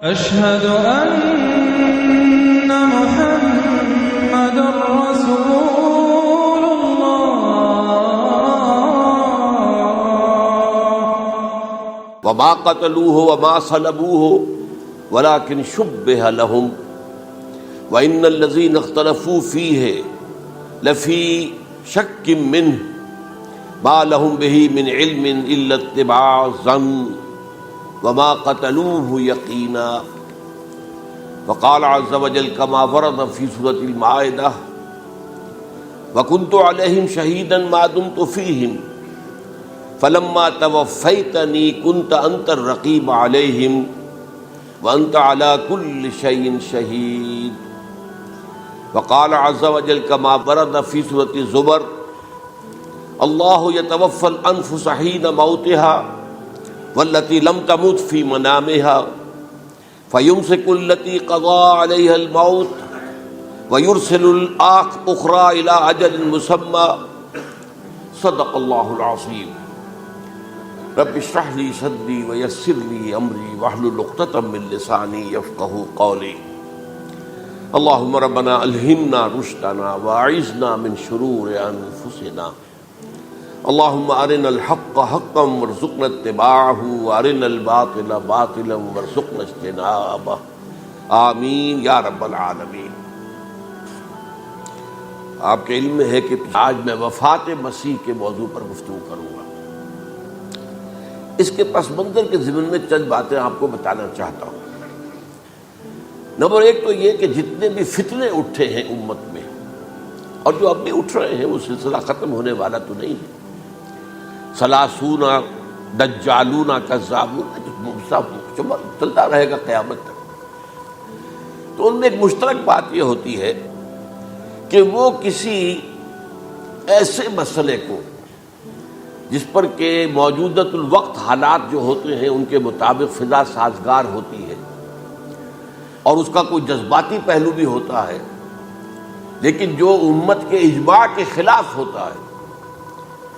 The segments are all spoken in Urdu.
أشهد أن محمد رسول الله وما قتلوه وما صلبوه ولكن شبه لهم وإن الذين اختلفوا فيه لفي شك منه ما لهم به من علم إلا اتباع الظن وما قتلوه يقينا وقال عز وجل كما ورد في سورة المائدة وكنت عليهم شهيدا ما دمت فيهم فلما توفيتني كنت أنت الرقيب عليهم وأنت على كل شيء شهيد وقال عز وجل كما ورد في سورة الزمر الله يتوفى الأنفس حين موتها والتي لم تمت في منامها فيمسك التي قضى عليها الموت ويرسل الأخرى إلى أجل مسمى صدق الله العظيم رب اشرح لي صدري ويسر لي أمري واحلل عقدة من لساني يفقهوا قولي اللهم ربنا ألهمنا رشدنا وأعذنا من شرور أنفسنا اللهم أرنا الحق حقا وارزقنا اتباعه وأرنا الباطل باطلا وارزقنا اجتنابه آمین یا رب العالمین۔ آپ کے علم میں ہے کہ آج میں وفات مسیح کے موضوع پر گفتگو کروں گا۔ اس کے پس منظر کے ضمن میں چند باتیں آپ کو بتانا چاہتا ہوں۔ نمبر ایک تو یہ کہ جتنے بھی فتنے اٹھے ہیں امت میں اور جو اب بھی اٹھ رہے ہیں وہ سلسلہ ختم ہونے والا تو نہیں ہے۔ ثلاثون دجالون کذابون چلتا رہے گا قیامت تک۔ تو ان میں ایک مشترک بات یہ ہوتی ہے کہ وہ کسی ایسے مسئلے کو جس پر کہ موجودۃ الوقت حالات جو ہوتے ہیں ان کے مطابق فضا سازگار ہوتی ہے اور اس کا کوئی جذباتی پہلو بھی ہوتا ہے، لیکن جو امت کے اجماع کے خلاف ہوتا ہے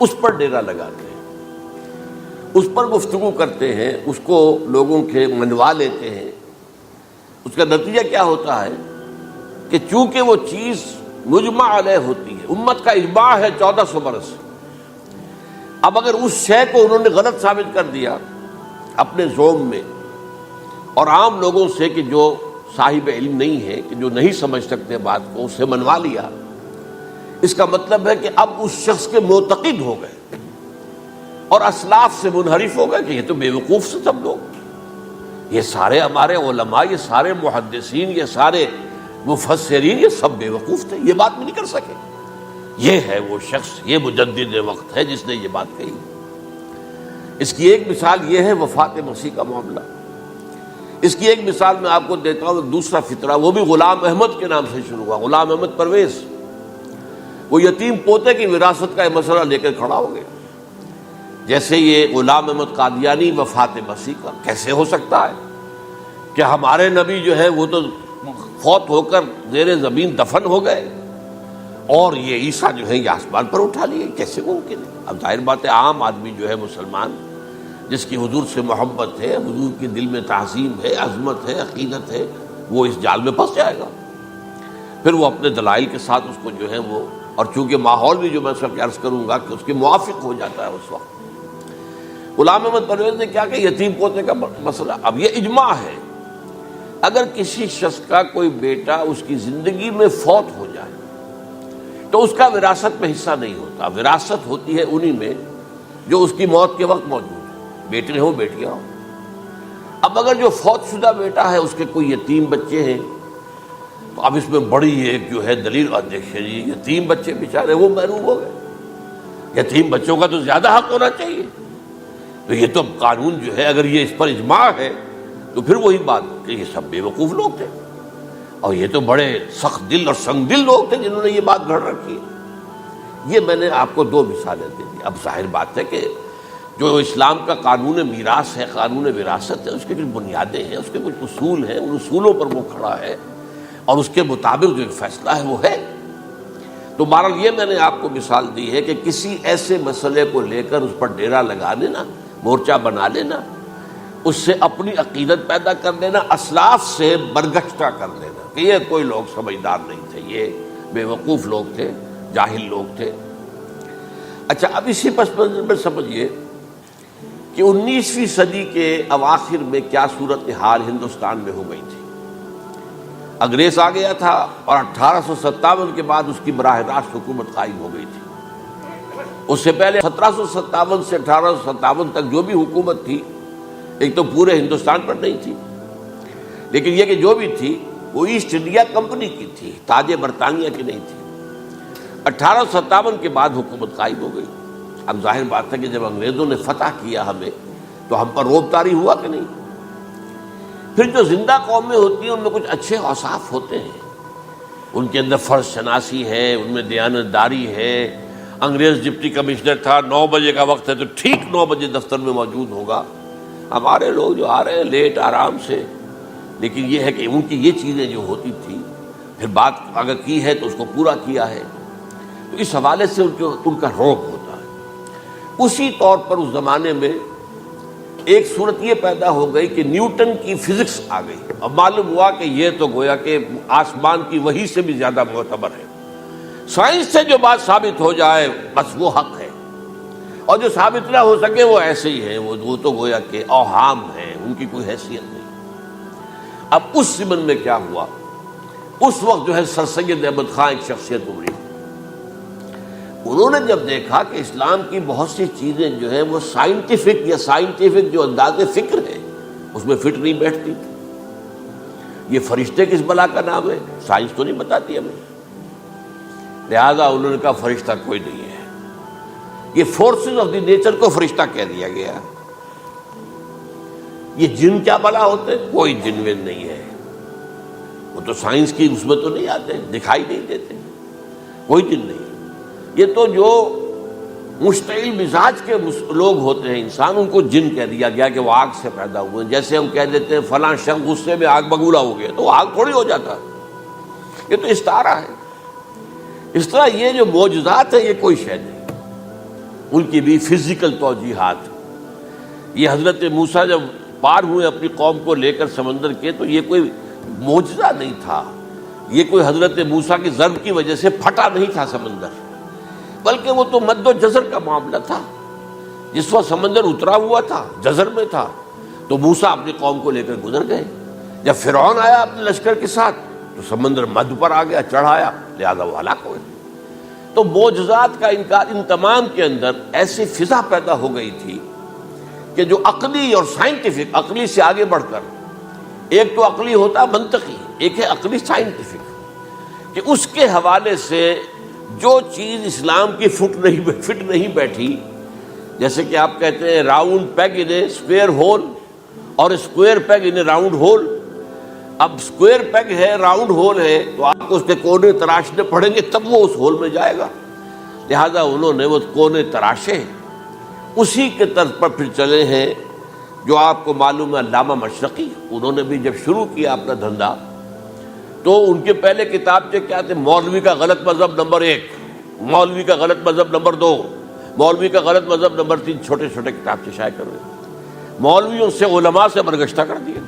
اس پر ڈیرا لگاتے ہیں، اس پر گفتگو کرتے ہیں، اس کو لوگوں کے منوا لیتے ہیں۔ اس کا نتیجہ کیا ہوتا ہے کہ چونکہ وہ چیز مجمع علیہ ہوتی ہے، امت کا اجماع ہے 1400 برس، اب اگر اس شے کو انہوں نے غلط ثابت کر دیا اپنے ذوم میں اور عام لوگوں سے کہ جو صاحب علم نہیں ہے، کہ جو نہیں سمجھ سکتے بات کو، اس سے منوا لیا، اس کا مطلب ہے کہ اب اس شخص کے معتقد ہو گئے اور اسلاف سے منحرف ہو گئے کہ یہ تو بے وقوف سے سب لوگ، یہ سارے ہمارے علماء، یہ سارے محدثین، یہ سارے مفسرین، یہ سب بے وقوف تھے، یہ بات بھی نہیں کر سکے۔ یہ ہے وہ شخص، یہ مجدد وقت ہے جس نے یہ بات کہی۔ اس کی ایک مثال یہ ہے وفات مسیح کا معاملہ۔ اس کی ایک مثال میں آپ کو دیتا ہوں، دوسرا فطرہ، وہ بھی غلام احمد کے نام سے شروع ہوا، غلام احمد پرویز۔ وہ یتیم پوتے کی وراثت کا مسئلہ لے کر کھڑا ہو گیا۔ جیسے یہ غلام احمد قادیانی وفات مسیح کا کیسے ہو سکتا ہے کہ ہمارے نبی جو ہے وہ تو فوت ہو کر زیر زمین دفن ہو گئے اور یہ عیسیٰ جو ہے یہ آسمان پر اٹھا لیے، کیسے ممکن ہے؟ اب ظاہر بات ہے عام آدمی جو ہے مسلمان جس کی حضور سے محبت ہے، حضور کے دل میں تعظیم ہے، عظمت ہے، عقیدت ہے، وہ اس جال میں پھنس جائے گا۔ پھر وہ اپنے دلائل کے ساتھ اس کو جو ہے وہ، اور چونکہ ماحول بھی جو میں سب عرض کروں گا کہ اس کے موافق ہو جاتا ہے اس وقت۔ غلام احمد پرویز نے کیا کہ یتیم پوتے کا مسئلہ، اب یہ اجماع ہے اگر کسی شخص کا کوئی بیٹا اس کی زندگی میں فوت ہو جائے تو اس کا وراثت میں حصہ نہیں ہوتا، وراثت ہوتی ہے انہی میں جو اس کی موت کے وقت موجود ہے، بیٹے ہوں بیٹیاں ہوں۔ اب اگر جو فوت شدہ بیٹا ہے اس کے کوئی یتیم بچے ہیں تو اب اس میں بڑی ایک جو ہے دلیل، اور دیکھیے جی یتیم بچے بیچارے وہ محروم ہو گئے، یتیم بچوں کا تو زیادہ حق ہونا چاہیے۔ تو یہ تو قانون جو ہے اگر یہ اس پر اجماع ہے تو پھر وہی بات کہ یہ سب بے وقوف لوگ تھے اور یہ تو بڑے سخت دل اور سنگ دل لوگ تھے جنہوں نے یہ بات گھڑ رکھی ہے۔ یہ میں نے آپ کو دو مثالیں دے دی۔ اب ظاہر بات ہے کہ جو اسلام کا قانون میراث ہے، قانون وراثت ہے، اس کی کچھ بنیادیں ہیں، اس کے کچھ اصول ہیں، ان اصولوں پر وہ کھڑا ہے اور اس کے مطابق جو فیصلہ ہے وہ ہے۔ تو بہرحال یہ میں نے آپ کو مثال دی ہے کہ کسی ایسے مسئلے کو لے کر اس پر ڈیرا لگا لینا، مورچہ بنا لینا، اس سے اپنی عقیدت پیدا کر لینا، اسلاف سے برگشتہ کر دینا کہ یہ کوئی لوگ سمجھدار نہیں تھے، یہ بے وقوف لوگ تھے، جاہل لوگ تھے۔ اچھا، اب اسی پس منظر میں سمجھیے کہ 19ویں صدی کے اواخر میں کیا صورتحال ہندوستان میں ہو گئی تھی۔ انگریز آ گیا تھا اور 1857 کے بعد اس کی براہ راست حکومت قائم ہو گئی تھی۔ اس سے پہلے 1757 سے 1857 تک جو بھی حکومت تھی، ایک تو پورے ہندوستان پر نہیں تھی، لیکن یہ کہ جو بھی تھی وہ ایسٹ انڈیا کمپنی کی تھی، تاج برطانیہ کی نہیں تھی۔ 1857 کے بعد حکومت قائم ہو گئی۔ اب ظاہر بات ہے کہ جب انگریزوں نے فتح کیا ہمیں تو ہم پر روب طاری ہوا کہ نہیں۔ پھر جو زندہ قومیں ہوتی ہیں ان میں کچھ اچھے اوصاف ہوتے ہیں، ان کے اندر فرض شناسی ہے، ان میں دیانت داری ہے۔ انگریز ڈپٹی کمشنر تھا، 9 بجے کا وقت ہے تو ٹھیک 9 بجے دفتر میں موجود ہوگا۔ ہمارے لوگ جو آ رہے ہیں لیٹ آرام سے، لیکن یہ ہے کہ ان کی یہ چیزیں جو ہوتی تھی، پھر بات اگر کی ہے تو اس کو پورا کیا ہے، تو اس حوالے سے ان کا رعب ہوتا ہے۔ اسی طور پر اس زمانے میں ایک صورت یہ پیدا ہو گئی کہ نیوٹن کی فزکس آ گئی، اور معلوم ہوا کہ یہ تو گویا کہ آسمان کی وحی سے بھی زیادہ معتبر ہے۔ سائنس سے جو بات ثابت ہو جائے بس وہ حق ہے، اور جو ثابت نہ ہو سکے وہ ایسے ہی ہیں، وہ تو گویا کہ اوہام ہیں، ان کی کوئی حیثیت نہیں۔ اب اس زمن میں کیا ہوا، اس وقت جو ہے سر سید احمد خان ایک شخصیت ابھری۔ انہوں نے جب دیکھا کہ اسلام کی بہت سی چیزیں جو ہیں وہ سائنٹیفک جو انداز فکر ہے اس میں فٹ نہیں بیٹھتی۔ یہ فرشتے کس بلا کا نام ہے، سائنس تو نہیں بتاتی ہمیں، لہذا انہوں نے کہا فرشتہ کوئی نہیں ہے۔ یہ فورسز آف دی نیچر کو فرشتہ کہہ دیا گیا۔ یہ جن کیا بلا ہوتے، کوئی جن ون نہیں ہے، وہ تو سائنس کی اس میں تو نہیں آتے، دکھائی نہیں دیتے، کوئی جن نہیں۔ یہ تو جو مشتعل مزاج کے لوگ ہوتے ہیں انسان، ان کو جن کہہ دیا گیا کہ وہ آگ سے پیدا ہوئے۔ جیسے ہم کہہ دیتے ہیں فلاں شخص غصے میں آگ بگولا ہو گیا، تو آگ تھوڑی ہو جاتا، یہ تو استعارہ ہے۔ اس طرح یہ جو معجزات ہیں یہ کوئی شے نہیں، ان کی بھی فزیکل توجیحات۔ یہ حضرت موسیٰ جب پار ہوئے اپنی قوم کو لے کر سمندر کے، تو یہ کوئی معجزہ نہیں تھا، یہ کوئی حضرت موسیٰ کی ضرب کی وجہ سے پھٹا نہیں تھا سمندر، بلکہ وہ تو مد و جزر کا معاملہ تھا۔ جس وقت سمندر اترا ہوا تھا، جزر میں تھا، تو موسیٰ اپنی قوم کو لے کر گزر گئے۔ جب فرعون آیا اپنے لشکر کے ساتھ تو سمندر مد پر آ گیا، چڑھایا، لہذا وہ ہلاک ہوئے۔ تو معجزات کا انکار، ان تمام کے اندر ایسی فضا پیدا ہو گئی تھی کہ جو عقلی اور سائنٹیفک، عقلی سے آگے بڑھ کر، ایک تو عقلی ہوتا منطقی، ایک ہے عقلی سائنٹیفک، کہ اس کے حوالے سے جو چیز اسلام کی فٹ نہیں بیٹھی، جیسے کہ آپ کہتے ہیں round peg in a square hole اور square peg in a round hole. اب اسکوئر پیگ ہے، راؤنڈ ہول ہے، تو آپ کو اس کے کونے تراشنے پڑیں گے تب وہ اس ہول میں جائے گا، لہذا انہوں نے وہ کونے تراشے، اسی کے طرز پر پھر چلے ہیں۔ جو آپ کو معلوم ہے علامہ مشرقی، انہوں نے بھی جب شروع کیا اپنا دھندا، تو ان کے پہلے کتابچے کیا تھے؟ مولوی کا غلط مذہب نمبر 1، مولوی کا غلط مذہب نمبر 2، مولوی کا غلط مذہب نمبر 3، چھوٹے چھوٹے کتابچے شائع کر رہے، مولویوں سے علماء سے برگشتہ کر دیا۔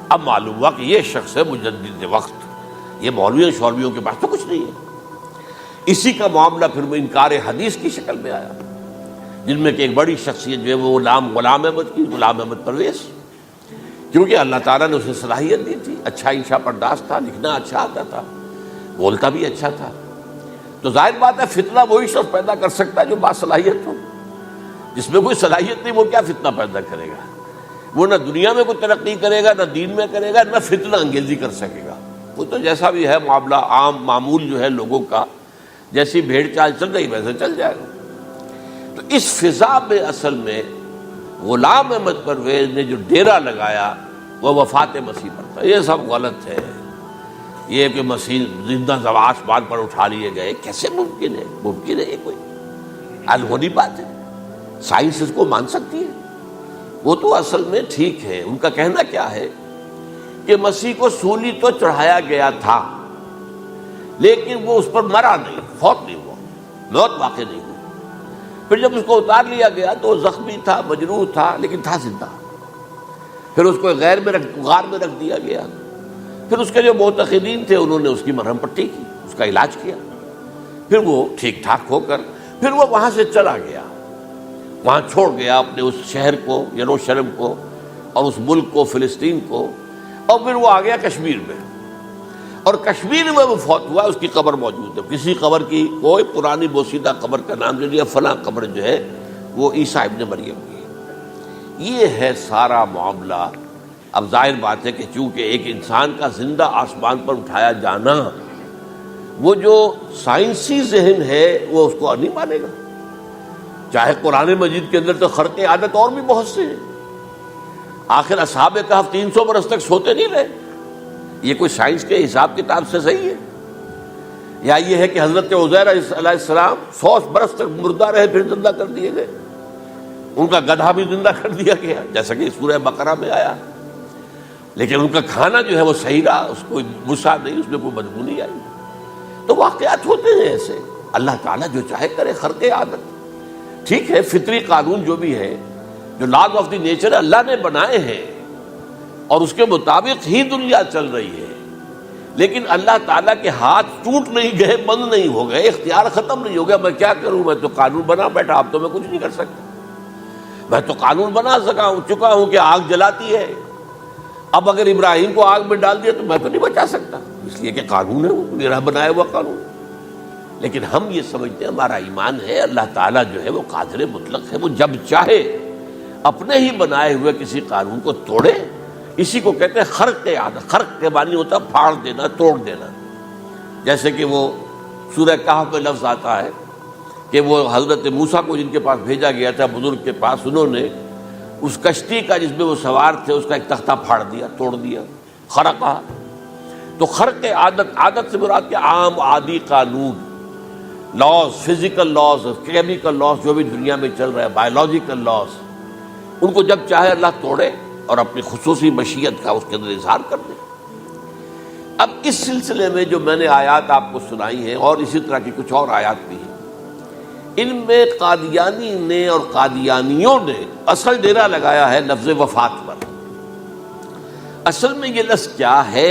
اب معلوم ہوا کہ یہ شخص ہے مجدد وقت، یہ مولویوں کے پاس تو کچھ نہیں ہے۔ اسی کا معاملہ پھر وہ انکار حدیث کی شکل میں آیا، جن میں کہ ایک بڑی شخصیت جو ہے وہ غلام احمد کی، غلام احمد پرویز، کیونکہ اللہ تعالیٰ نے اسے صلاحیت دی تھی، اچھا انشا پرداز تھا، لکھنا اچھا آتا تھا، بولتا بھی اچھا تھا، تو ظاہر بات ہے فتنہ وہی شخص پیدا کر سکتا ہے جو باصلاحیت ہو۔ جس میں کوئی صلاحیت نہیں وہ کیا فتنہ پیدا کرے گا؟ وہ نہ دنیا میں کوئی ترقی کرے گا، نہ دین میں کرے گا، نہ فتنہ انگیزی کر سکے گا۔ وہ تو جیسا بھی ہے معاملہ عام معمول جو ہے لوگوں کا، جیسی بھیڑ چال چل رہی ویسے چل جائے گا۔ تو اس فضا میں اصل میں غلام احمد پرویز نے جو ڈیرا لگایا وہ وفات مسیح پر تھا۔ یہ سب غلط ہے، یہ کہ مسیح زندہ آسمان پر اٹھا لیے گئے، کیسے ممکن ہے؟ ممکن ہے یہ کوئی الہونی بات ہے؟ سائنس اس کو مان سکتی ہے؟ وہ تو اصل میں ٹھیک ہے، ان کا کہنا کیا ہے کہ مسیح کو سولی تو چڑھایا گیا تھا، لیکن وہ اس پر مرا نہیں، فوت نہیں ہوا، موت واقع نہیں ہوئی۔ پھر جب اس کو اتار لیا گیا تو وہ زخمی تھا، مجروح تھا، لیکن تھا زندہ۔ پھر اس کو غار میں رکھ دیا گیا. پھر اس کے جو معتقدین تھے انہوں نے اس کی مرہم پٹی کی، اس کا علاج کیا. پھر وہ ٹھیک ٹھاک ہو کر پھر وہ وہاں سے چلا گیا، وہاں چھوڑ گیا اپنے اس شہر کو، یروشلم کو، اور اس ملک کو، فلسطین کو، اور پھر وہ آ گیا کشمیر میں. اور کشمیر میں وہ فوت ہوا، اس کی قبر موجود ہے. کسی قبر کی کوئی پرانی بوسیدہ قبر کا نام دے دیا، فلاں قبر جو ہے وہ عیسیٰ ابن مریم کی ہے. یہ ہے سارا معاملہ. اب ظاہر بات ہے کہ چونکہ ایک انسان کا زندہ آسمان پر اٹھایا جانا، وہ جو سائنسی ذہن ہے وہ اس کو نہیں مانے گا. چاہے قرآن مجید کے اندر تو خرق عادت اور بھی بہت سے ہیں. آخر اصحاب کہف 300 برس تک سوتے نہیں رہے. یہ کوئی سائنس کے حساب کتاب سے صحیح ہے؟ یا یہ ہے کہ حضرت عزیر علیہ السلام 100 برس تک مردہ رہے پھر زندہ کر دیے گئے؟ ان کا گدھا بھی زندہ کر دیا گیا جیسا کہ سورہ بقرہ میں آیا. لیکن ان کا کھانا جو ہے وہ صحیح رہا، اس کو غصہ نہیں، اس میں کوئی بدبو نہیں آئی. تو واقعات ہوتے ہیں ایسے. اللہ تعالیٰ جو چاہے کرے. خرق عادت ٹھیک ہے، فطری قانون جو بھی ہے، جو لاز آف دی نیچر اللہ نے بنائے ہیں اور اس کے مطابق ہی دنیا چل رہی ہے. لیکن اللہ تعالیٰ کے ہاتھ ٹوٹ نہیں گئے، بند نہیں ہو گئے، اختیار ختم نہیں ہو گیا. میں کیا کروں، میں تو قانون بنا بیٹھا، اب تو میں کچھ نہیں کر سکتا. میں تو قانون بنا چکا ہوں کہ آگ جلاتی ہے، اب اگر ابراہیم کو آگ میں ڈال دیا تو میں تو نہیں بچا سکتا، اس لیے کہ قانون ہے، وہ میرا بنایا ہوا قانون. لیکن ہم یہ سمجھتے ہیں، ہمارا ایمان ہے اللہ تعالیٰ جو ہے وہ قادر مطلق ہے. وہ جب چاہے اپنے ہی بنائے ہوئے کسی قانون کو توڑے. اسی کو کہتے ہیں خرق عادت. خرق کے معنی ہوتا ہے پھاڑ دینا، توڑ دینا. جیسے کہ وہ سورہ کہف میں لفظ آتا ہے کہ وہ حضرت موسیٰ کو جن کے پاس بھیجا گیا تھا، بزرگ کے پاس، انہوں نے اس کشتی کا جس میں وہ سوار تھے اس کا ایک تختہ پھاڑ دیا، توڑ دیا. خرقہ. تو خرق عادت سے مراد کیا؟ عام عادی قانون، laws, physical laws, chemical laws جو بھی دنیا میں چل رہا ہے، بایولوجیکل لاز، ان کو جب چاہے اللہ توڑے اور اپنی خصوصی مشیت کا اس کے اندر اظہار کر دے. اب اس سلسلے میں جو میں نے آیات آپ کو سنائی ہیں اور اسی طرح کی کچھ اور آیات بھی ہیں، ان میں قادیانی نے اور قادیانیوں نے اصل ڈیرا لگایا ہے لفظ وفات پر. اصل میں یہ لفظ کیا ہے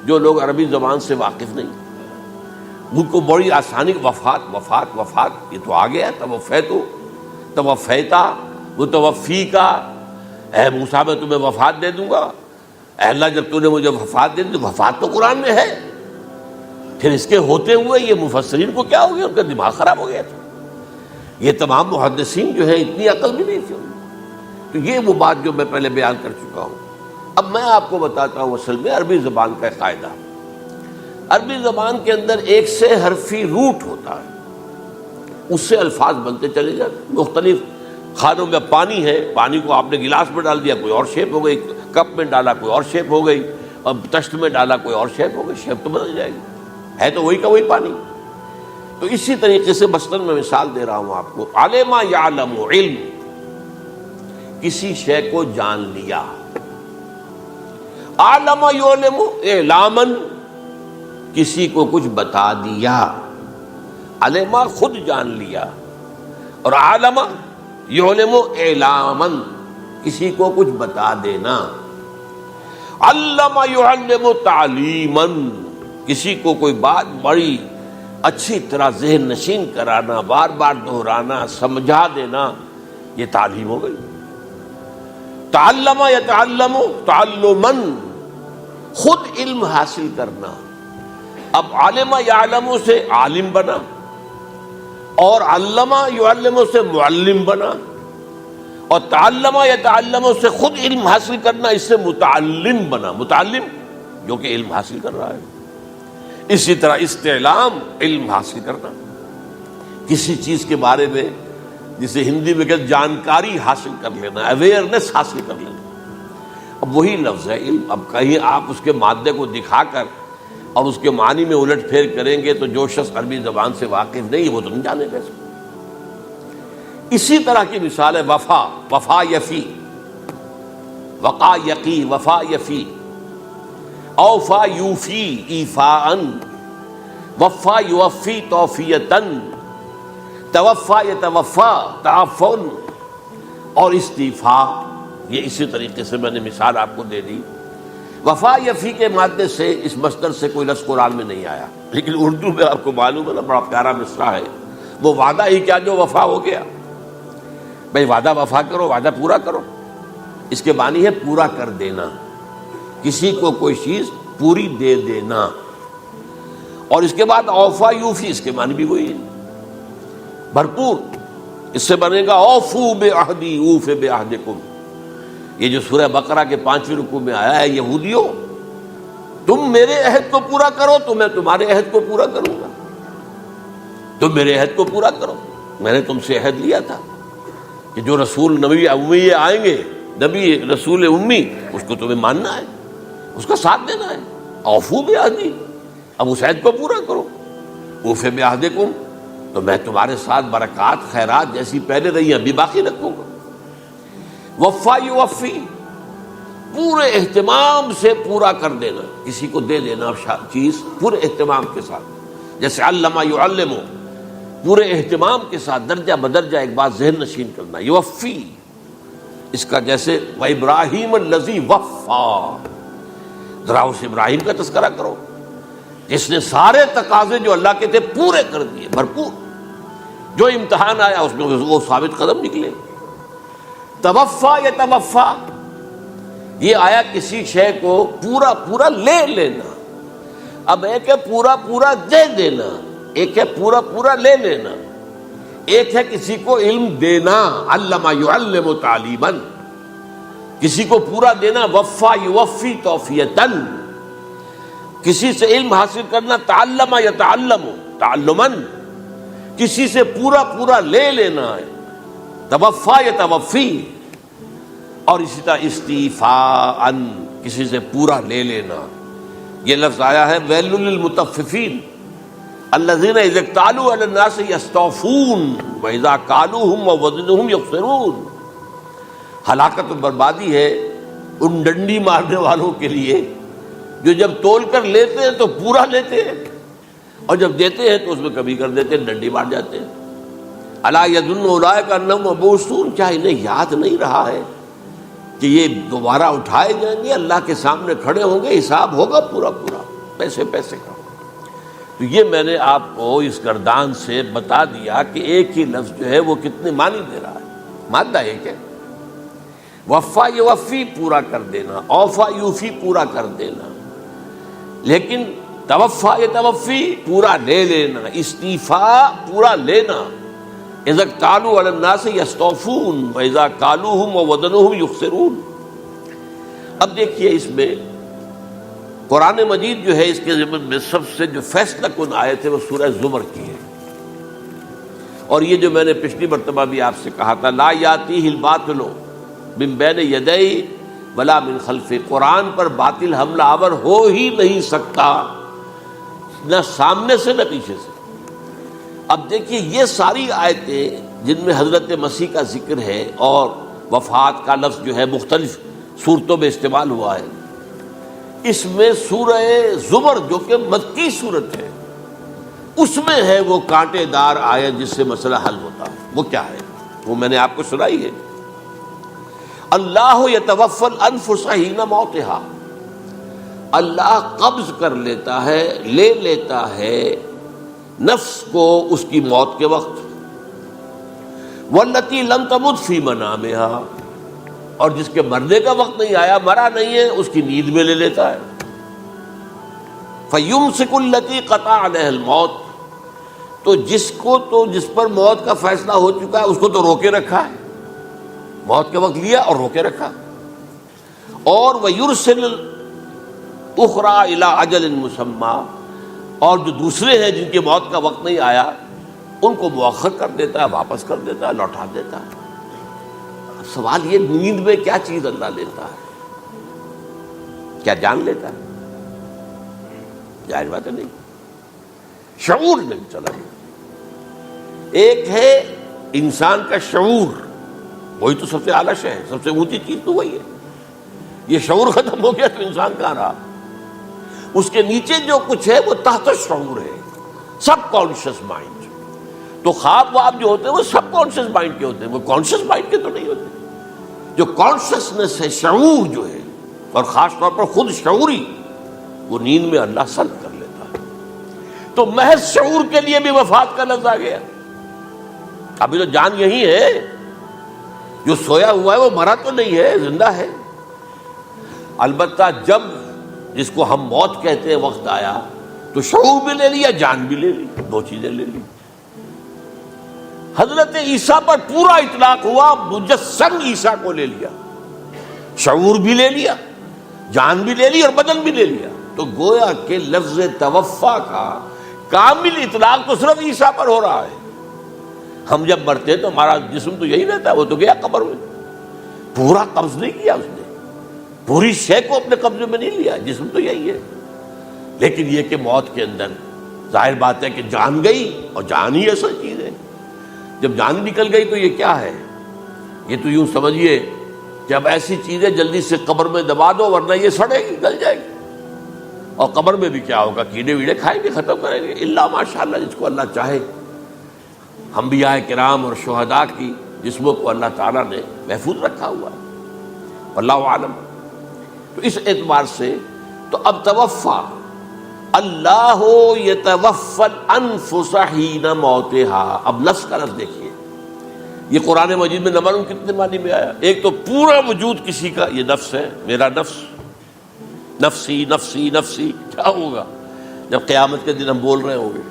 جو لوگ عربی زبان سے واقف نہیں، ان کو بڑی آسانی وفات وفات وفات یہ تو آ گیا. توفیتو، توفیتا، متوفی کا. اے موسیٰ میں تمہیں وفات دے دوں گا. اے اللہ جب تو نے مجھے وفات دے دی، وفات تو قرآن میں ہے. پھر اس کے ہوتے ہوئے یہ مفسرین کو کیا ہو گیا؟ ان کا دماغ خراب ہو گیا تھا. یہ تمام محدثین جو ہیں اتنی عقل بھی نہیں تھی. تو یہ وہ بات جو میں پہلے بیان کر چکا ہوں. اب میں آپ کو بتاتا ہوں اصل میں عربی زبان کا قاعدہ. عربی زبان کے اندر ایک سے حرفی روٹ ہوتا ہے، اس سے الفاظ بنتے چلے جاتے ہیں. مختلف کھانوں میں پانی ہے، پانی کو آپ نے گلاس میں ڈال دیا کوئی اور شیپ ہو گئی، کپ میں ڈالا کوئی اور شیپ ہو گئی، اور تشت میں ڈالا کوئی اور شیپ ہو گئی. شیپ تو بدل جائے گی، ہے تو وہی کا وہی پانی. تو اسی طریقے سے مثلاً میں مثال دے رہا ہوں آپ کو. علم یعلم، علم، کسی شے کو جان لیا. عالم یعلم، اعلاماً، کسی کو کچھ بتا دیا. علم خود جان لیا، اور عالم یعلم اعلاماً، کسی کو کچھ بتا دینا. علم یعلم تعلیماً، کسی کو کوئی بات بڑی اچھی طرح ذہن نشین کرانا، بار بار دہرانا، سمجھا دینا، یہ تعلیم ہو گئی. تعلم یتعلم تعلماً، خود علم حاصل کرنا. اب عالم یعلم سے عالم بنا، اور علم یعلم سے معلم بنا، اور تعلم یتعلم سے خود علم حاصل کرنا، اس سے متعلم بنا. متعلم جو کہ علم حاصل کر رہا ہے. اسی طرح استعلام، علم حاصل کرنا کسی چیز کے بارے میں، جسے ہندی میں کہتے جانکاری حاصل کر لینا، اویئرنیس حاصل کر لینا. اب وہی لفظ ہے علم. اب کہیں آپ اس کے مادے کو دکھا کر اور اس کے معنی میں الٹ پھیر کریں گے تو جو شخص عربی زبان سے واقف نہیں وہ تو نہیں جانے گا اس کو. اسی طرح کی مثال ہے وفا. وفا یفی، وقا یقی، وفا یفی. اوفا یوفی ایفاءً، وفا یوفی توفیتاً، توفا یتوفا تعفن، اور استیفا یہ اسی طریقے سے میں نے مثال آپ کو دے دی. وفا یفی کے مادے سے اس مصدر سے کوئی لفظ قرآن میں نہیں آیا، لیکن اردو میں آپ کو معلوم ہے نا، بڑا پیارا مصرع ہے. وہ وعدہ ہی کیا جو وفا ہو گیا. بھائی وعدہ وفا کرو، وعدہ پورا کرو. اس کے معنی ہے پورا کر دینا، کسی کو کوئی چیز پوری دے دینا. اور اس کے بعد اوفا یوفی، اس کے معنی بھی وہی ہے، بھرپور. اس سے بنے گا اوفو بعہدی اوف بعہدکم. یہ جو سورہ بقرہ کے 5ویں رکوع میں آیا ہے، یہودیوں تم میرے عہد کو پورا کرو تو میں تمہارے عہد کو پورا کروں گا. تم میرے عہد کو پورا کرو. میں نے تم سے عہد لیا تھا کہ جو رسول نبی امی آئیں گے، نبی رسول امی، اس کو تمہیں ماننا ہے، اس کا ساتھ دینا ہے. اوفو بعہدی، اب اس عہد کو پورا کرو. اوف بعہدکم، تو میں تمہارے ساتھ برکات خیرات جیسی پہلے رہی ابھی باقی رکھوں گا. وفا یوفی، پورے اہتمام سے پورا کر دینا، کسی کو دے دینا چیز پورے اہتمام کے ساتھ. جیسے علمہ یعلم، پورے اہتمام کے ساتھ درجہ بدرجہ ایک بات ذہن نشین کرنا. یوفی، اس کا جیسے وَإِبْرَاهِيمَ الَّذِي وَفَّى، ذرا اس ابراہیم کا تذکرہ کرو جس نے سارے تقاضے جو اللہ کے تھے پورے کر دیے، بھرپور. جو امتحان آیا اس میں وہ ثابت قدم نکلے. توفا یا توفا، یہ آیا کسی شے کو پورا پورا لے لینا. اب ایک ہے پورا پورا دے دینا، ایک ہے پورا پورا لے لینا. ایک ہے کسی کو علم دینا، علم یعلم تعلیما، کسی کو پورا دینا. وفا یوفی توفیتن، کسی سے علم حاصل کرنا. تعلم یتعلم تعلما، کسی سے پورا پورا لے لینا ہے. توفا یتوفی. اور اسی طرح استیفاء، کسی سے پورا لے لینا. یہ لفظ آیا ہے ویل للمطففین الذین اذا اکتالوا علی الناس یستوفون واذا کالوہم ووزنوہم یخسرون. ہلاکت و بربادی ہے ان ڈنڈی مارنے والوں کے لیے جو جب تول کر لیتے ہیں تو پورا لیتے ہیں، اور جب دیتے ہیں تو اس میں کمی کر دیتے ہیں، ڈنڈی مار جاتے ہیں. الا یظن اولئک انہم مبعوثون، کیا انہیں یاد نہیں رہا ہے کہ یہ دوبارہ اٹھائے جائیں گے، اللہ کے سامنے کھڑے ہوں گے، حساب ہوگا پورا پورا پیسے پیسے کا. تو یہ میں نے آپ کو اس گردان سے بتا دیا کہ ایک ہی لفظ جو ہے وہ کتنے معنی دے رہا ہے. مادہ ایک ہے، وفا یوفی پورا کر دینا، اوفا یوفی پورا کر دینا. لیکن توفا یتوفی پورا لے لینا، استیفاء پورا لینا. اذا اکتالوا علی الناس یستوفون واذا کالوہم ووزنوہم یخسرون. اب دیکھیے اس میں قرآن مجید جو ہے اس کے ضمن میں سب سے جو فیصلہ کن آیت ہے وہ سورہ زمر کی ہے. اور یہ جو میں نے پچھلی مرتبہ بھی آپ سے کہا تھا، لا یاتیہ الباطل من بین یدیہ ولا من خلفہ، قرآن پر باطل حملہ آور ہو ہی نہیں سکتا، نہ سامنے سے نہ پیچھے سے. اب دیکھیے یہ ساری آیتیں جن میں حضرت مسیح کا ذکر ہے اور وفات کا لفظ جو ہے مختلف صورتوں میں استعمال ہوا ہے، اس میں سورہ زمر جو کہ مکی صورت ہے اس میں ہے وہ کانٹے دار آیت جس سے مسئلہ حل ہوتا ہے. وہ کیا ہے؟ وہ میں نے آپ کو سنائی ہے. اللہ یتوفی الانفس حین موتہا، اللہ قبض کر لیتا ہے، لے لیتا ہے نفس کو اس کی موت کے وقت. واللتی لم تمت فی منامہا، اور جس کے مرنے کا وقت نہیں آیا، مرا نہیں ہے، اس کی نیند میں لے لیتا ہے. فیمسک التی قطع علیہ الموت، تو جس پر موت کا فیصلہ ہو چکا ہے اس کو تو روکے رکھا ہے، موت کے وقت لیا اور روکے رکھا. اور ویرسل اخرى الی اجل مسمى، اور جو دوسرے ہیں جن کی موت کا وقت نہیں آیا ان کو مؤخر کر دیتا ہے، واپس کر دیتا ہے، لوٹا دیتا ہے. اب سوال یہ، نیند میں کیا چیز اللہ لیتا ہے؟ کیا جان لیتا ہے؟ ظاہر بات ہے نہیں، شعور نہیں چلا گیا. ایک ہے انسان کا شعور، وہی تو سب سے اعلیٰ شے ہے، سب سے اونچی چیز تو وہی ہے. یہ شعور ختم ہو گیا تو انسان کہاں رہا؟ اس کے نیچے جو کچھ ہے وہ تحت شعور ہے، سب کانشیس مائنڈ. تو خواب واب جو ہوتے ہیں وہ سب کانشیس مائنڈ کے ہوتے ہیں، وہ کانشیس مائنڈ کے تو نہیں ہوتے. جو کانشسنس ہے، شعور جو ہے، اور خاص طور پر خود شعوری، وہ نیند میں اللہ سلب کر لیتا ہے۔ تو محض شعور کے لیے بھی وفات کا لفظ آ گیا۔ ابھی تو جان یہی ہے، جو سویا ہوا ہے وہ مرا تو نہیں ہے، زندہ ہے۔ البتہ جب جس کو ہم موت کہتے ہیں وقت آیا تو شعور بھی لے لیا، جان بھی لے لی، دو چیزیں لے لی۔ حضرت عیسیٰ پر پورا اطلاق ہوا، مجسم عیسیٰ کو لے لیا، شعور بھی لے لیا، جان بھی لے لی اور بدن بھی لے لیا۔ تو گویا کہ لفظ توفا کا کامل اطلاق تو صرف عیسیٰ پر ہو رہا ہے۔ ہم جب مرتے ہیں تو ہمارا جسم تو یہی رہتا ہے، وہ تو گیا قبر میں، پورا قبض نہیں کیا اس نے، پوری شے کو اپنے قبضے میں نہیں لیا، جسم تو یہی ہے۔ لیکن یہ کہ موت کے اندر ظاہر بات ہے کہ جان گئی، اور جان ہی اصل چیز ہے۔ جب جان نکل گئی تو یہ کیا ہے؟ یہ تو یوں سمجھیے کہ اب ایسی چیزیں جلدی سے قبر میں دبا دو ورنہ یہ سڑے گی، گل جائے گی۔ اور قبر میں بھی کیا ہوگا؟ کیڑے ویڑے کھائیں گے، ختم کریں گے، الا ماشاءاللہ جس کو اللہ چاہے۔ انبیاء کرام اور شہداء کی جسموں کو اللہ تعالیٰ نے محفوظ رکھا ہوا ہے، واللہ عالم۔ تو اس اعتبار سے تو اب توفا، اللہ یتوفی الانفس حین موتها، اب لفظ کا لفظ دیکھیے، یہ قرآن مجید میں نہ معلوم کتنے معنی میں آیا۔ ایک تو پورا وجود کسی کا یہ نفس ہے، میرا نفس، نفسی نفسی نفسی، کیا ہوگا جب قیامت کے دن ہم بول رہے ہوں گے؟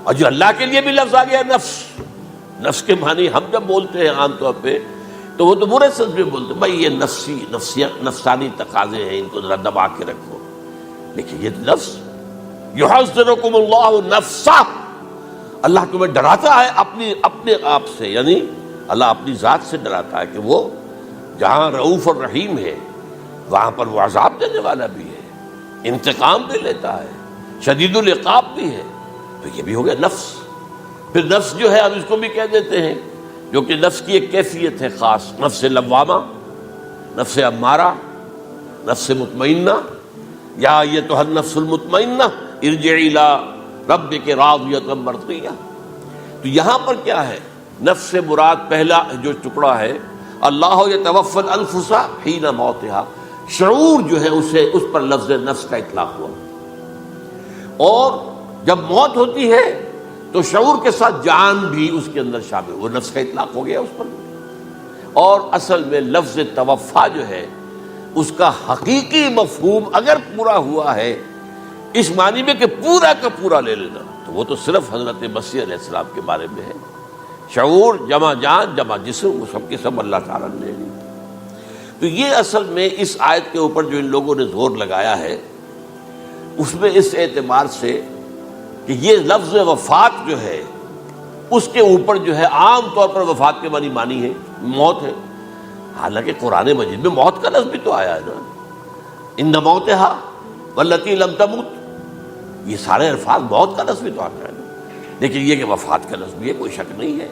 اور جو اللہ کے لیے بھی لفظ آ گیا نفس، نفس کے معنی ہم جب بولتے ہیں عام طور پہ تو وہ تو برے سنس میں بولتے ہیں، بھائی یہ نفسانی تقاضے ہیں، ان کو ذرا دبا کے رکھو۔ لیکن یہ نفس، یحذرکم اللہ نفسہ، اللہ تمہیں ڈراتا ہے اپنے آپ سے، یعنی اللہ اپنی ذات سے ڈراتا ہے کہ وہ جہاں رؤوف اور رحیم ہے وہاں پر وہ عذاب دینے والا بھی ہے، انتقام بھی لیتا ہے، شدید العقاب بھی ہے۔ تو یہ بھی ہو گیا نفس۔ پھر نفس جو ہے ہم اس کو بھی کہہ دیتے ہیں، جو کہ نفس کی ایک کیفیت ہے خاص، نفس لوامہ، نفس امارہ، نفس مطمئنہ، یا ایتھا النفس المطمئنہ ارجعی الی ربک راضیۃ مرضیہ۔ تو یہاں پر کیا ہے؟ نفس سے مراد پہلا جو ٹکڑا ہے، اللہ یتوفی الانفس حین موتہا، شعور جو ہے اس پر لفظ نفس کا اطلاق ہوا۔ اور جب موت ہوتی ہے تو شعور کے ساتھ جان بھی اس کے اندر شامل، وہ نفس کا اطلاق ہو گیا اس پر۔ اور اصل میں لفظ توفا جو ہے اس کا حقیقی مفہوم اگر پورا ہوا ہے اس معنی میں کہ پورا کا پورا لے لینا، تو وہ تو صرف حضرت مسیح علیہ السلام کے بارے میں ہے۔ شعور جمع جان جمع جسم، وہ سب کے سب اللہ تعالیٰ نے لے لی۔ تو یہ اصل میں اس آیت کے اوپر جو ان لوگوں نے زور لگایا ہے، اس میں اس اعتبار سے کہ یہ لفظ وفات جو ہے اس کے اوپر جو ہے عام طور پر وفات کے معنی ہے موت ہے، حالانکہ قرآن مجید میں موت کا لفظ بھی تو آیا ہے نا، ان موتہا واللتی لم تمت، یہ سارے الفاظ موت کا لفظ بھی تو آتا ہے نا۔ لیکن یہ کہ وفات کا لفظ بھی ہے، کوئی شک نہیں ہے،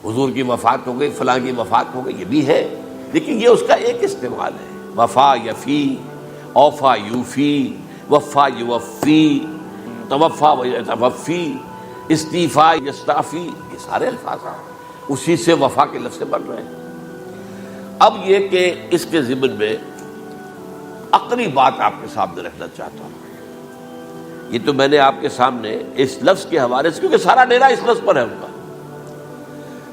حضور کی وفات ہو گئی، فلاں کی وفات ہو گئی، یہ بھی ہے، لیکن یہ اس کا ایک استعمال ہے۔ وفا یفی، اوفا یوفی، وفا یوفی، توفا و یتوفی، استیفا یستعفی، یہ سارے الفاظ اسی سے وفا کے لفظ سے بن رہے ہیں۔ اب یہ کہ اس کے ضمن میں عقلی بات آپ کے سامنے رکھنا چاہتا ہوں۔ یہ تو میں نے آپ کے سامنے اس لفظ کے حوالے سے، کیونکہ سارا ڈیرا اس لفظ پر ہے ان کا۔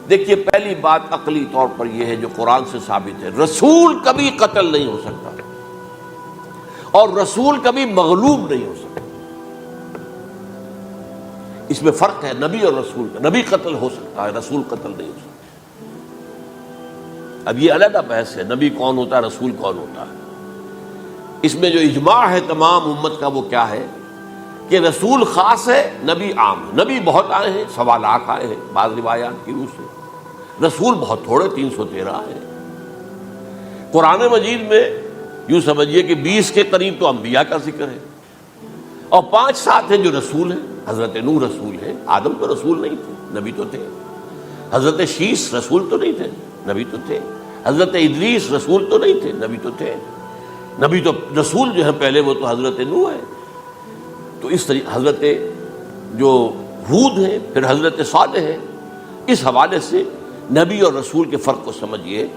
دیکھیے پہلی بات عقلی طور پر یہ ہے جو قرآن سے ثابت ہے، رسول کبھی قتل نہیں ہو سکتا اور رسول کبھی مغلوب نہیں ہو سکتا۔ اس میں فرق ہے نبی اور رسول کا، نبی قتل ہو سکتا ہے، رسول قتل نہیں ہو سکتا۔ اب یہ علیحدہ بحث ہے، نبی کون ہوتا ہے، رسول کون ہوتا ہے۔ اس میں جو اجماع ہے تمام امت کا وہ کیا ہے کہ رسول خاص ہے، نبی عام ہے۔ نبی بہت آئے ہیں، 1.25 لاکھ آئے ہیں بعض روایات کی روح سے، رسول بہت تھوڑے 313 آئے ہیں۔ قرآن مجید میں یوں سمجھیے کہ 20 کے قریب تو انبیاء کا ذکر ہے اور 5-7 ہیں جو رسول ہیں۔ حضرت نوح رسول ہیں، آدم تو رسول نہیں تھے، نبی تو تھے۔ حضرت شیس رسول تو نہیں تھے، نبی تو تھے۔ حضرت ادریس رسول تو نہیں تھے، نبی تو تھے۔ نبی تو رسول جو ہے پہلے وہ تو حضرت نوح ہے۔ تو اس طریقے حضرت جو ہود ہیں، پھر حضرت صالح ہے۔ اس حوالے سے نبی اور رسول کے فرق کو سمجھیے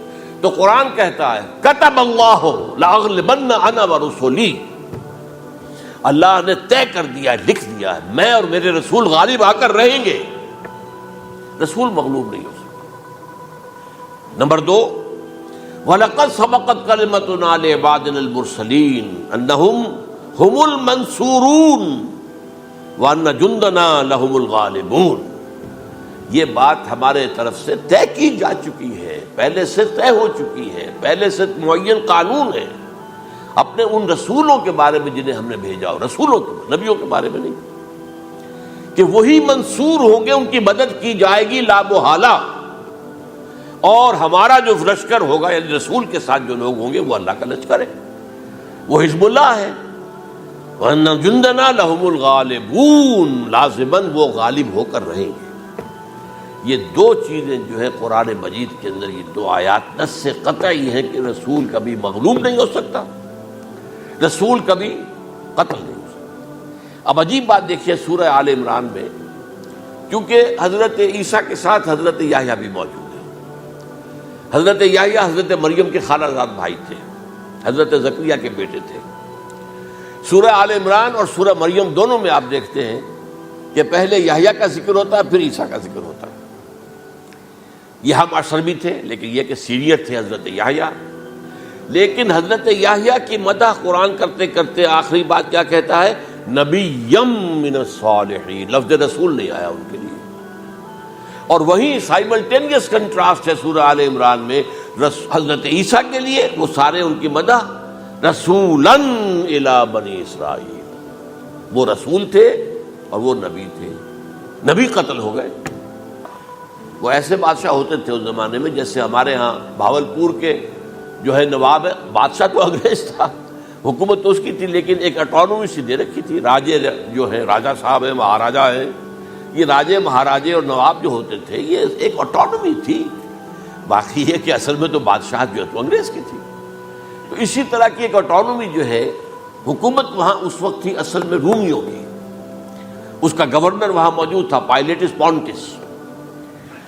تو قرآن کہتا ہے کتب اللہ لاغلبن انا ورسلی، اللہ نے طے کر دیا ہے، لکھ دیا ہے، میں اور میرے رسول غالب آ کر رہیں گے، رسول مغلوب نہیں ہو سکتا۔ نمبر 2، وَلَقَدْ سَبَقَتْ كَلِمَتُنَا لِعِبَادِنَا الْمُرْسَلِينَ أَنَّهُمْ هُمُ الْمَنْصُورُونَ وَأَنَّ جُنْدَنَا لَهُمُ الْغَالِبُونَ، یہ بات ہمارے طرف سے طے کی جا چکی ہے، پہلے سے طے ہو چکی ہے، پہلے سے معین قانون ہے اپنے ان رسولوں کے بارے میں جنہیں ہم نے بھیجا ہو، رسولوں کے، نبیوں کے بارے میں نہیں، کہ وہی منصور ہوں گے، ان کی مدد کی جائے گی لا محالہ، اور ہمارا جو لشکر ہوگا یعنی رسول کے ساتھ جو لوگ ہوں گے وہ اللہ کا لشکر ہے، وہ حزب اللہ ہے۔ وَأَنَّ جُنْدَنَا لَهُمُ الْغَالِبُونَ، لازماً وہ غالب ہو کر رہیں گے۔ یہ دو چیزیں جو ہے قرآن مجید کے اندر، یہ دو آیات نص سے قطعی ہیں کہ رسول کبھی مغلوب نہیں ہو سکتا، رسول کبھی قتل نہیں ہو سکتا۔ اب عجیب بات دیکھیے سورہ آل عمران میں، کیونکہ حضرت عیسیٰ کے ساتھ حضرت یحییٰ بھی موجود ہیں۔ حضرت یحییٰ حضرت مریم کے خالہ زاد بھائی تھے، حضرت زکریا کے بیٹے تھے۔ سورہ آل عمران اور سورہ مریم دونوں میں آپ دیکھتے ہیں کہ پہلے یحییٰ کا ذکر ہوتا ہے، پھر عیسیٰ کا ذکر ہوتا ہے۔ یہ ہم عصر بھی تھے، لیکن یہ کہ سینئر تھے حضرت یحییٰ، لیکن حضرت یحییٰ کی مدح قرآن کرتے کرتے آخری بات کیا کہتا ہے؟ نبیم من الصالحین، لفظ رسول نہیں آیا ان کے لیے۔ اور وہیں سائملٹینیس کنٹراسٹ ہے سورہ آل عمران میں حضرت عیسیٰ کے لیے، وہ سارے ان کی مدح رسولاً الی بنی اسرائیل، وہ رسول تھے اور وہ نبی تھے، نبی قتل ہو گئے۔ وہ ایسے بادشاہ ہوتے تھے اس زمانے میں جیسے ہمارے ہاں بھاولپور کے جو ہے نواب ہے، بادشاہ تو انگریز تھا، حکومت تو اس کی تھی، لیکن ایک اٹانومی سی دے رکھی تھی۔ راجے جو ہے، راجہ صاحب ہیں، مہاراجہ ہیں، یہ راجے مہاراجے اور نواب جو ہوتے تھے یہ ایک اٹانومی تھی، باقی یہ کہ اصل میں تو بادشاہ جو ہے تو انگریز کی تھی۔ تو اسی طرح کی ایک اٹانومی جو ہے حکومت وہاں اس وقت تھی اصل میں رومیوں کی، اس کا گورنر وہاں موجود تھا پائلیٹس پونٹس،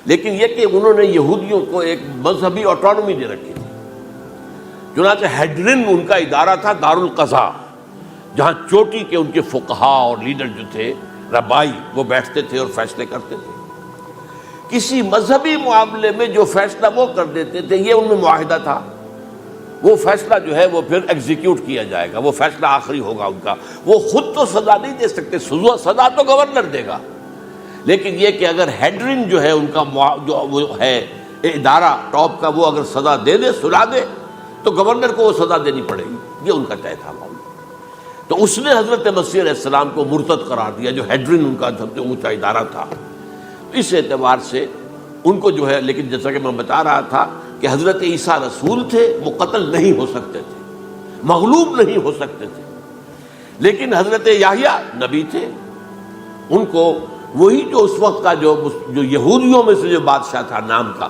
لیکن یہ کہ انہوں نے یہودیوں کو ایک مذہبی اٹانومی دے رکھی تھی۔ چنانچہ ہیڈرن ان کا ادارہ تھا، دارالقضاء، جہاں چوٹی کے ان کے فقہا اور لیڈر جو تھے، ربائی، وہ بیٹھتے تھے اور فیصلے کرتے تھے۔ کسی مذہبی معاملے میں جو فیصلہ وہ کر دیتے تھے، یہ ان میں معاہدہ تھا، وہ فیصلہ جو ہے وہ پھر ایگزیکیوٹ کیا جائے گا، وہ فیصلہ آخری ہوگا ان کا۔ وہ خود تو سزا نہیں دے سکتے، سزا تو گورنر دے گا، لیکن یہ کہ اگر ہیڈرن جو ہے ان کا جو وہ ہے ادارہ ٹاپ کا، وہ اگر سزا دے دے، سلا دے، تو گورنر کو وہ سزا دینی پڑے گی، یہ ان کا طے تھا معاملہ۔ تو اس نے حضرت مسیح علیہ السلام کو مرتد قرار دیا، جو ہیڈرن ان کا سب سے اونچا ادارہ تھا۔ اس اعتبار سے ان کو جو ہے، لیکن جیسا کہ میں بتا رہا تھا کہ حضرت عیسیٰ رسول تھے، وہ قتل نہیں ہو سکتے تھے، مغلوب نہیں ہو سکتے تھے، لیکن حضرت یحییٰ نبی تھے، ان کو وہی جو اس وقت کا جو یہودیوں میں سے جو بادشاہ تھا نام کا،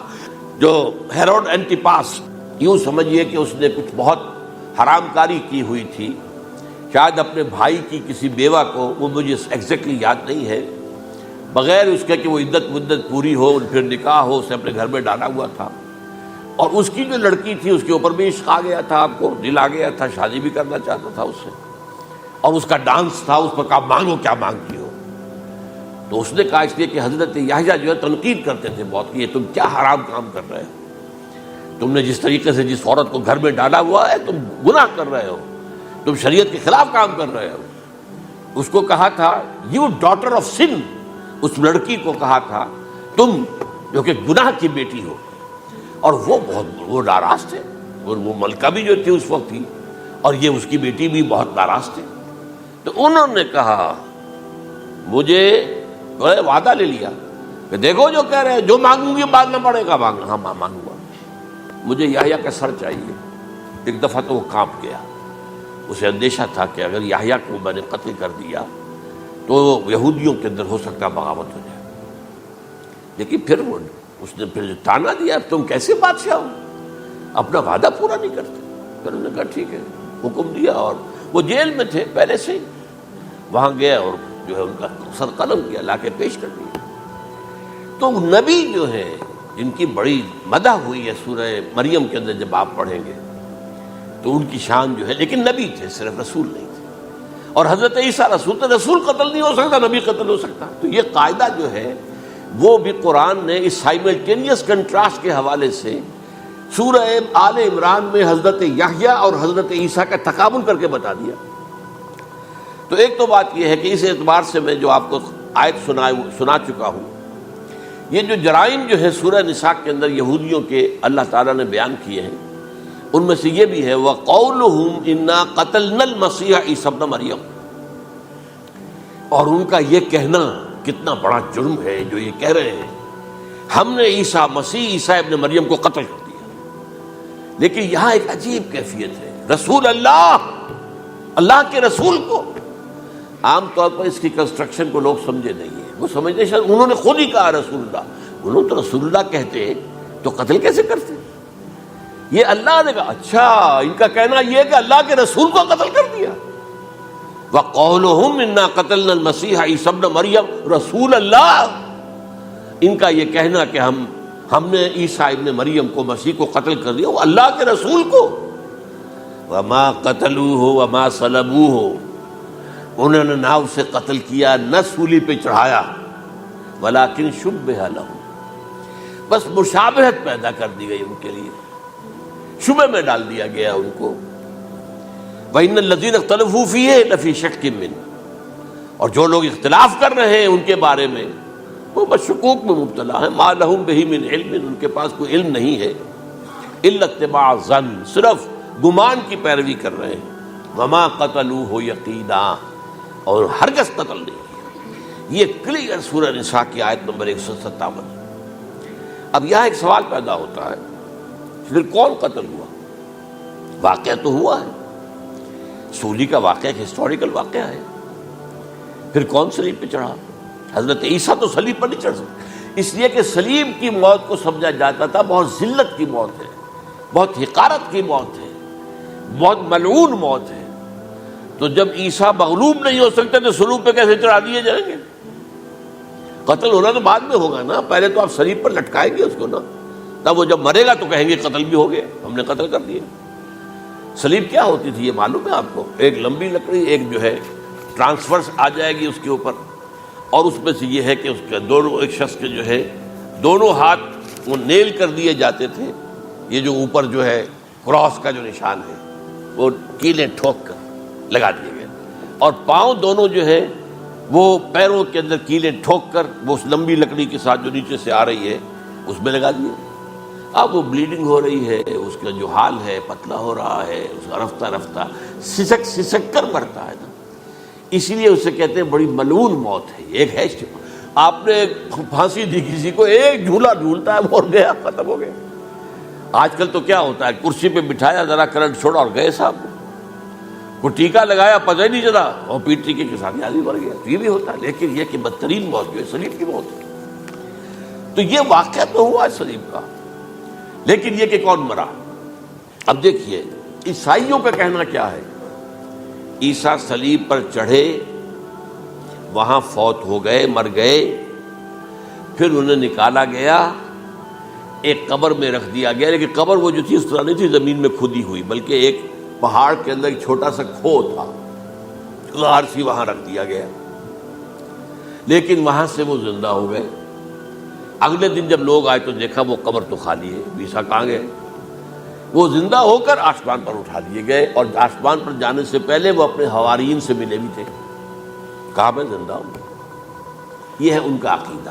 جو ہیروڈ اینٹیپاس، یوں سمجھیے کہ اس نے کچھ بہت حرام کاری کی ہوئی تھی، شاید اپنے بھائی کی کسی بیوہ کو، وہ مجھے ایگزیکٹلی یاد نہیں ہے، بغیر اس کے کہ وہ عدت پوری ہو، پھر نکاح ہو، اسے اپنے گھر میں ڈالا ہوا تھا، اور اس کی جو لڑکی تھی اس کے اوپر بھی عشق آ گیا تھا، آپ کو دل آ گیا تھا، شادی بھی کرنا چاہتا تھا اس سے، اور اس کا ڈانس تھا، اس پر کہا مانگو کیا مانگتی ہو۔ تو اس نے کہا، اس لیے کہ حضرت یحییٰ جو ہے تنقید کرتے تھے بہت کہ یہ تم کیا حرام کام کر رہے ہو، تم نے جس طریقے سے جس عورت کو گھر میں ڈالا ہوا ہے، تم گناہ کر رہے ہو، تم شریعت کے خلاف کام کر رہے ہو۔ اس کو کہا تھا یو ڈاٹر آف سن، اس لڑکی کو کہا تھا تم جو کہ گناہ کی بیٹی ہو، اور وہ ناراض تھے، اور وہ ملکہ بھی جو تھی اس وقت تھی، اور یہ اس کی بیٹی بھی بہت ناراض تھے۔ تو انہوں نے کہا، مجھے وعدہ لے لیا کہ دیکھو جو کہہ رہے ہیں، جو مانگوں گی مانگنا پڑے گا، ہاں مانگوں گا، مجھے یحییٰ کا سر چاہیے۔ ایک دفعہ تو وہ کانپ گیا، اسے اندیشہ تھا کہ اگر یحییٰ کو میں نے قتل کر دیا تو یہودیوں کے اندر ہو سکتا بغاوت ہو جائے، لیکن پھر اس نے پھر تانا دیا، تم کیسے بادشاہ ہو، اپنا وعدہ پورا نہیں کرتے۔ پھر انہوں نے کہا ٹھیک ہے، حکم دیا، اور وہ جیل میں تھے پہلے سے ہی، وہاں گیا اور جو ہے ان کا سر قلم کیا، لا کے پیش کر دیا۔ تو نبی جو ہے جن کی بڑی مدح ہوئی ہے سورہ مریم کے اندر جب آپ پڑھیں گے تو ان کی شان جو ہے، لیکن نبی تھے، صرف رسول نہیں تھے. اور حضرت عیسیٰ رسول تھے، رسول قتل نہیں ہو سکتا، نبی قتل ہو سکتا. تو یہ قاعدہ جو ہے وہ بھی قرآن نے اس سائملٹینیس کنٹراسٹ کے حوالے سے سورہ آل عمران میں حضرت یحییٰ اور حضرت عیسیٰ کا تقابل کر کے بتا دیا. تو ایک تو بات یہ ہے کہ اس اعتبار سے میں جو آپ کو آیت سنا چکا ہوں، یہ جو جرائم جو ہے سورہ نساء کے اندر یہودیوں کے اللہ تعالیٰ نے بیان کیے ہیں، ان میں سے یہ بھی ہے وَقَوْلُهُمْ إِنَّا قَتَلْنَا الْمَسِيحَ عِيسَى ابْنَ مَرْيَمَ، اور ان کا یہ کہنا کتنا بڑا جرم ہے جو یہ کہہ رہے ہیں ہم نے عیسیٰ ابن مریم کو قتل کر دیا. لیکن یہاں ایک عجیب کیفیت ہے، رسول اللہ کے رسول کو. عام طور پر اس کی کنسٹرکشن کو لوگ سمجھے نہیں ہیں، وہ سمجھتے ہیں انہوں نے خود ہی کہا رسول اللہ. انہوں تو رسول اللہ کہتے تو قتل کیسے کرتے؟ یہ اللہ نے کہا. اچھا، ان کا کہنا یہ ہے کہ اللہ کے رسول کو قتل کر دیا. وَقَوْلُهُمْ إِنَّا قَتَلْنَا الْمَسِيحَ عِيسَى ابْنَ مَرْيَمَ رسول اللہ، ان کا یہ کہنا کہ ہم نے عیسیٰ ابن مریم کو، مسیح کو قتل کر دیا، وہ اللہ کے رسول کو. وَمَا قَتَلُوهُ وَمَا صَلَبُوهُ، انہوں نے نہ اسے قتل کیا نہ سولی پہ چڑھایا، وَلَكِنْ شُبِّهَ لَهُمْ، بس مشابہت پیدا کر دی گئی ان کے لیے، شبہ میں ڈال دیا گیا ان کو. وَإِنَّ الَّذِينَ اخْتَلَفُوا فِيهِ لَفِي شَكٍّ مِّنْهُ، اور جو لوگ اختلاف کر رہے ہیں ان کے بارے میں وہ بس شکوک میں مبتلا ہیں. مَا لَهُم بِهِ مِنْ عِلْمٍ، ان کے پاس کوئی علم نہیں ہے. إِلَّا اتِّبَاعَ الظَّنِّ، صرف گمان کی پیروی کر رہے ہیں. وَمَا قَتَلُوهُ يَقِينًا، اور ہرگز قتل نہیں کیا. یہ کلیئر سورہ نساء کی آیت نمبر 157. اب یہاں ایک سوال پیدا ہوتا ہے، پھر کون قتل ہوا؟ واقعہ تو ہوا ہے، سولی کا واقعہ ایک ہسٹوریکل واقعہ ہے. پھر کون صلیب پہ چڑھا؟ حضرت عیسیٰ تو صلیب پر نہیں چڑھ سکتے، اس لیے کہ صلیب کی موت کو سمجھا جاتا تھا بہت ذلت کی موت ہے، بہت حقارت کی موت ہے، بہت ملعون موت ہے. تو جب عیسیٰ مغلوب نہیں ہو سکتے تو صلیب پہ کیسے چڑھا دیے جائیں گے؟ قتل ہونا تو بعد میں ہوگا نا، پہلے تو آپ صلیب پر لٹکائیں گے اس کو نا، تب وہ جب مرے گا تو کہیں گے قتل بھی ہو گیا، ہم نے قتل کر دیا. صلیب کیا ہوتی تھی یہ معلوم ہے آپ کو؟ ایک لمبی لکڑی، ایک جو ہے ٹرانسفرس آ جائے گی اس کے اوپر، اور اس میں سے یہ ہے کہ اس کے دونوں، ایک شخص کے جو ہے دونوں ہاتھ وہ نیل کر دیے جاتے تھے. یہ جو اوپر جو ہے کراس کا جو نشان ہے وہ کیلیں ٹھوک کر لگا دیے گئے، اور پاؤں دونوں جو ہے وہ پیروں کے اندر کیلیں ٹھوک کر وہ اس لمبی لکڑی کے ساتھ جو نیچے سے آ رہی ہے اس میں لگا دیے. اب وہ بلیڈنگ ہو رہی ہے، اس کا جو حال ہے پتلا ہو رہا ہے، اس کا رفتہ رفتہ سسک کر مرتا ہے نا. اسی لیے اسے کہتے ہیں بڑی ملعون موت ہے. ایک ہے آپ نے پھانسی دی کسی کو، ایک جھولا جھولتا ہے وہ گیا، ختم ہو گیا. آج کل تو کیا ہوتا ہے، کرسی پہ بٹھایا، ذرا کرنٹ چھوڑا اور گئے صاحب، کو ٹیکا لگایا پتہ ہی نہیں چلا اور پیٹ ٹیکے کے ساتھ آدمی مر گیا. تو یہ بھی ہوتا ہے. لیکن یہ کہ بدترین موت جو ہے صلیب کی موت ہے. تو یہ واقعہ تو ہوا ہے صلیب کا، لیکن یہ کہ کون مرا؟ اب دیکھیے عیسائیوں کا کہنا کیا ہے. عیسیٰ صلیب پر چڑھے، وہاں فوت ہو گئے، مر گئے، پھر انہیں نکالا گیا، ایک قبر میں رکھ دیا گیا. لیکن قبر وہ جو تھی اس طرح نہیں تھی زمین میں کھودی ہوئی، بلکہ ایک پہاڑ کے اندر ایک چھوٹا سا کھو تھا، غار سی وہاں رکھ دیا گیا. لیکن وہاں سے وہ زندہ ہو گئے. اگلے دن جب لوگ آئے تو دیکھا وہ قبر تو خالی ہے. عیسیٰ کہاں گئے؟ وہ زندہ ہو کر آسمان پر اٹھا لیے گئے، اور آسمان پر جانے سے پہلے وہ اپنے حواریین سے ملے بھی تھے، کہا میں زندہ ہوں. یہ ہے ان کا عقیدہ.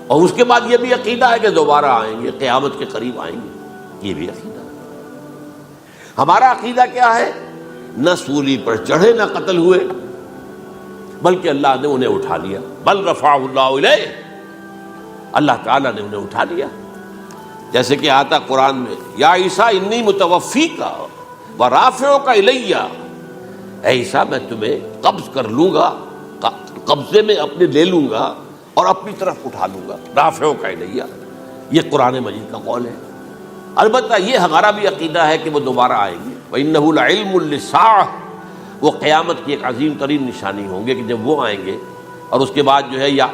اور اس کے بعد یہ بھی عقیدہ ہے کہ دوبارہ آئیں گے، قیامت کے قریب آئیں گے. یہ بھی عقیدہ. ہمارا عقیدہ کیا ہے؟ نہ سولی پر چڑھے نہ قتل ہوئے، بلکہ اللہ نے انہیں اٹھا لیا. بل رفعہ اللہ الیہ، اللہ تعالیٰ نے انہیں اٹھا لیا. جیسے کہ آتا قرآن میں یا عیسیٰ انی متوفیک ورافعک الیہ، اے عیسیٰ میں تمہیں قبض کر لوں گا، قبضے میں اپنے لے لوں گا اور اپنی طرف اٹھا لوں گا. رافعک الیہ، یہ قرآن مجید کا قول ہے. البتہ یہ ہمارا بھی عقیدہ ہے کہ وہ دوبارہ آئیں گے. وَإِنَّهُ لَعِلْمٌ لِلسَّاعَةِ، وہ قیامت کی ایک عظیم ترین نشانی ہوں گے کہ جب وہ آئیں گے. اور اس کے بعد جو ہے یا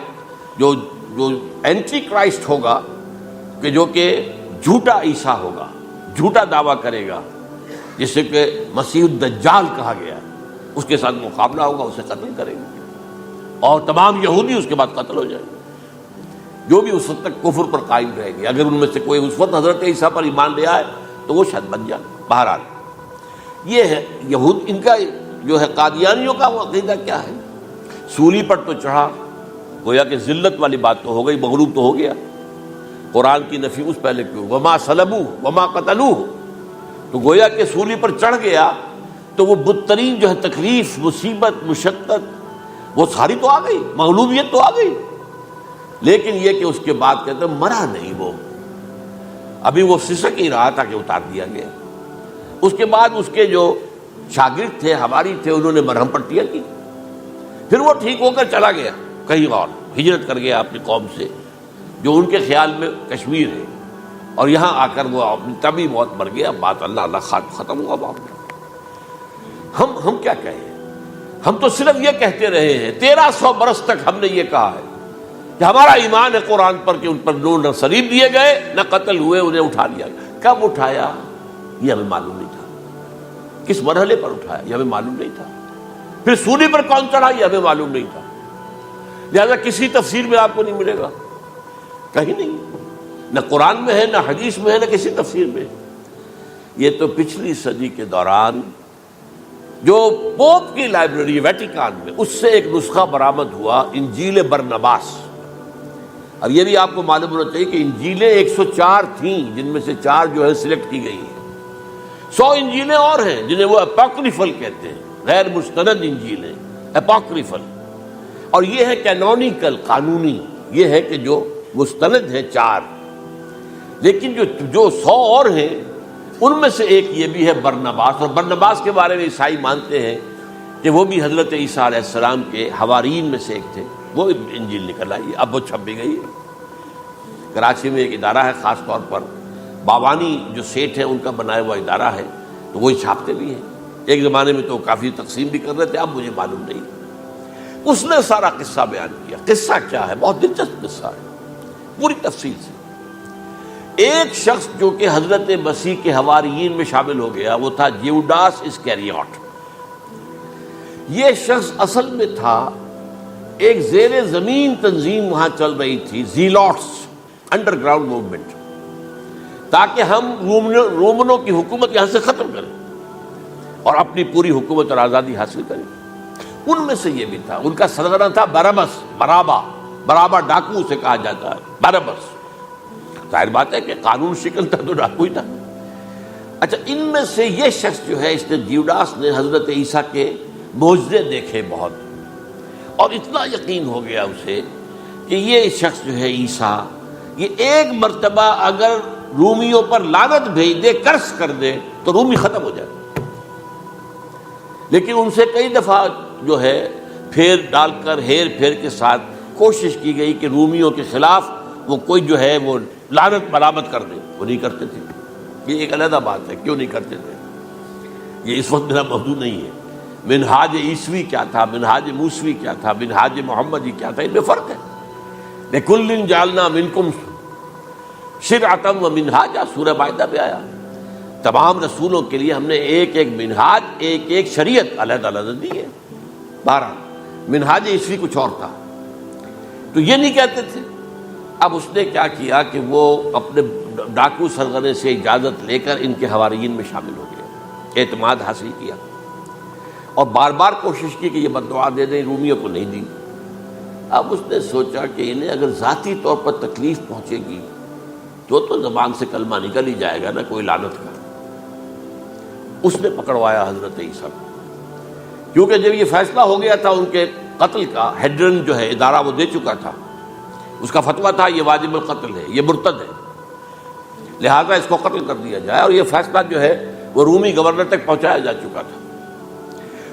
جو اینٹی کرائسٹ ہوگا کہ جو کہ جھوٹا عیسیٰ ہوگا، جھوٹا دعویٰ کرے گا، جسے کہ مسیح الدجال کہا گیا ہے، اس کے ساتھ مقابلہ ہوگا، اسے قتل کریں گے اور تمام یہودی اس کے بعد قتل ہو جائیں گے، جو بھی اس وقت تک کفر پر قائم رہے گی۔ اگر ان میں سے کوئی اس وقت حضرت عیسیٰ پر ایمان لے آئے تو وہ شاید بن جائے۔ بہرحال یہ ہے یہود، ان کا جو ہے قادیانیوں کا وہ عقیدہ کیا ہے، سولی پر تو چڑھا، گویا کہ ذلت والی بات تو ہو گئی، مغلوب تو ہو گیا، قرآن کی نفی اس پہلے کیوں، وما صلبوہ وما قتلوہ، تو گویا کہ سولی پر چڑھ گیا تو وہ بدترین جو ہے تکلیف، مصیبت، مشقت وہ ساری تو آ گئی، مغلوبیت تو آ گئی، لیکن یہ کہ اس کے بعد کہتے ہیں مرا نہیں، وہ ابھی وہ سسک ہی رہا تھا کہ اتار دیا گیا۔ اس کے بعد اس کے جو شاگرد تھے، حواری تھے، انہوں نے مرہم پٹیاں کی، پھر وہ ٹھیک ہو کر چلا گیا کہیں اور، ہجرت کر گیا اپنی قوم سے جو ان کے خیال میں کشمیر ہے، اور یہاں آ کر وہ اپنی طبی موت مر گیا۔ بات اللہ ختم ہوا بات۔ ہم کیا کہیں، ہم تو صرف یہ کہتے رہے ہیں، 1300 برس تک ہم نے یہ کہا ہے کہ ہمارا ایمان ہے قرآن پر کہ ان پر نہ صلیب دیے گئے نہ قتل ہوئے، انہیں اٹھا لیا گیا۔ کب اٹھایا یہ ہمیں معلوم نہیں تھا، کس مرحلے پر اٹھایا یہ ہمیں معلوم نہیں تھا، پھر سولی پر کون چڑھا یہ ہمیں معلوم نہیں تھا، لہذا کسی تفسیر میں آپ کو نہیں ملے گا، کہیں نہیں، نہ قرآن میں ہے، نہ حدیث میں ہے، نہ کسی تفسیر میں۔ یہ تو پچھلی صدی کے دوران جو پوپ کی لائبریری ویٹیکان میں، اس سے ایک نسخہ برآمد ہوا، انجیل برنباس۔ اب یہ بھی آپ کو معلوم ہونا چاہیے کہ انجیلیں 104 تھیں، جن میں سے 4 جو ہے سلیکٹ کی گئی ہیں، 100 انجیلیں اور ہیں جنہیں وہ اپوکریفل کہتے ہیں، غیر مستند انجیلیں، اپوکریفل، اور یہ ہے کینونیکل، قانونی، یہ ہے کہ جو مستند ہیں 4، لیکن جو 100 اور ہیں ان میں سے ایک یہ بھی ہے برنباس، اور برنباس کے بارے میں عیسائی مانتے ہیں کہ وہ بھی حضرت عیسیٰ علیہ السلام کے حواریین میں سے ایک تھے۔ وہ انجیل نکل آئی، اب وہ چھپ بھی گئی ہے۔ کراچی میں ایک ادارہ ہے، خاص طور پر باوانی جو سیٹھ ہیں ان کا بنایا ہوا ادارہ ہے، تو وہی چھاپتے بھی ہیں۔ ایک زمانے میں تو کافی تقسیم بھی کر رہے تھے، اب مجھے معلوم نہیں۔ اس نے سارا قصہ بیان کیا۔ قصہ کیا ہے؟ بہت دلچسپ قصہ ہے، پوری تفصیل سے۔ ایک شخص جو کہ حضرت مسیح کے حواریین میں شامل ہو گیا، وہ تھا جیوڈاس اسکیریوٹ۔ یہ شخص اصل میں تھا ایک زیر زمین تنظیم وہاں چل رہی تھی، زیلوٹس، انڈر گراؤنڈ موومنٹ، تاکہ ہم رومنوں کی حکومت یہاں سے ختم کریں اور اپنی پوری حکومت اور آزادی حاصل کریں۔ ان میں سے یہ بھی تھا، ان کا سرغنہ تھا برابس، برابا ڈاکو سے کہا جاتا ہے، برابس۔ ظاہر بات ہے کہ قانون شکن تھا تو ڈاکو ہی تھا۔ اچھا، ان میں سے یہ شخص جو ہے، اس نے جیوڈاس نے حضرت عیسیٰ کے معجزے دیکھے بہت، اور اتنا یقین ہو گیا اسے کہ یہ شخص جو ہے عیسیٰ، یہ ایک مرتبہ اگر رومیوں پر لعنت بھیج دے، کرس کر دے، تو رومی ختم ہو جائے۔ لیکن ان سے کئی دفعہ جو ہے پھیر ڈال کر، ہیر پھیر کے ساتھ کوشش کی گئی کہ رومیوں کے خلاف وہ کوئی جو ہے وہ لعنت ملامت کر دے، وہ نہیں کرتے تھے۔ یہ ایک علیحدہ بات ہے، کیوں نہیں کرتے تھے، یہ اس وقت میرا موضوع نہیں ہے۔ منہاج عیسوی کیا تھا، منہاج موسوی کیا تھا، منہاج محمدی کیا تھا، ان میں فرق ہے۔ لِكُلٍّ جَعَلْنَا مِنْكُمْ شِرْعَةً وَمِنْهَاجًا، سورہ مائدہ میں آیا، تمام رسولوں کے لیے ہم نے ایک ایک منہاج، ایک ایک شریعت علیحدہ علیحدہ دی ہے۔ بہرحال منہاج عیسوی کچھ اور تھا، تو یہ نہیں کہتے تھے۔ اب اس نے کیا کیا کہ وہ اپنے ڈاکو سرغنے سے اجازت لے کر ان کے حواریین میں شامل ہو گیا، اعتماد حاصل کیا، اور بار بار کوشش کی کہ یہ بددعا دے دیں، رومیوں کو نہیں دی۔ اب اس نے سوچا کہ انہیں اگر ذاتی طور پر تکلیف پہنچے گی تو زبان سے کلمہ نکل ہی جائے گا نا، کوئی لعنت کا۔ اس نے پکڑوایا حضرت عیسیٰ کو، کیونکہ جب یہ فیصلہ ہو گیا تھا ان کے قتل کا، ہیڈرن جو ہے ادارہ وہ دے چکا تھا، اس کا فتویٰ تھا یہ واجب القتل ہے، یہ مرتد ہے، لہذا اس کو قتل کر دیا جائے، اور یہ فیصلہ جو ہے وہ رومی گورنر تک پہنچایا جا چکا تھا۔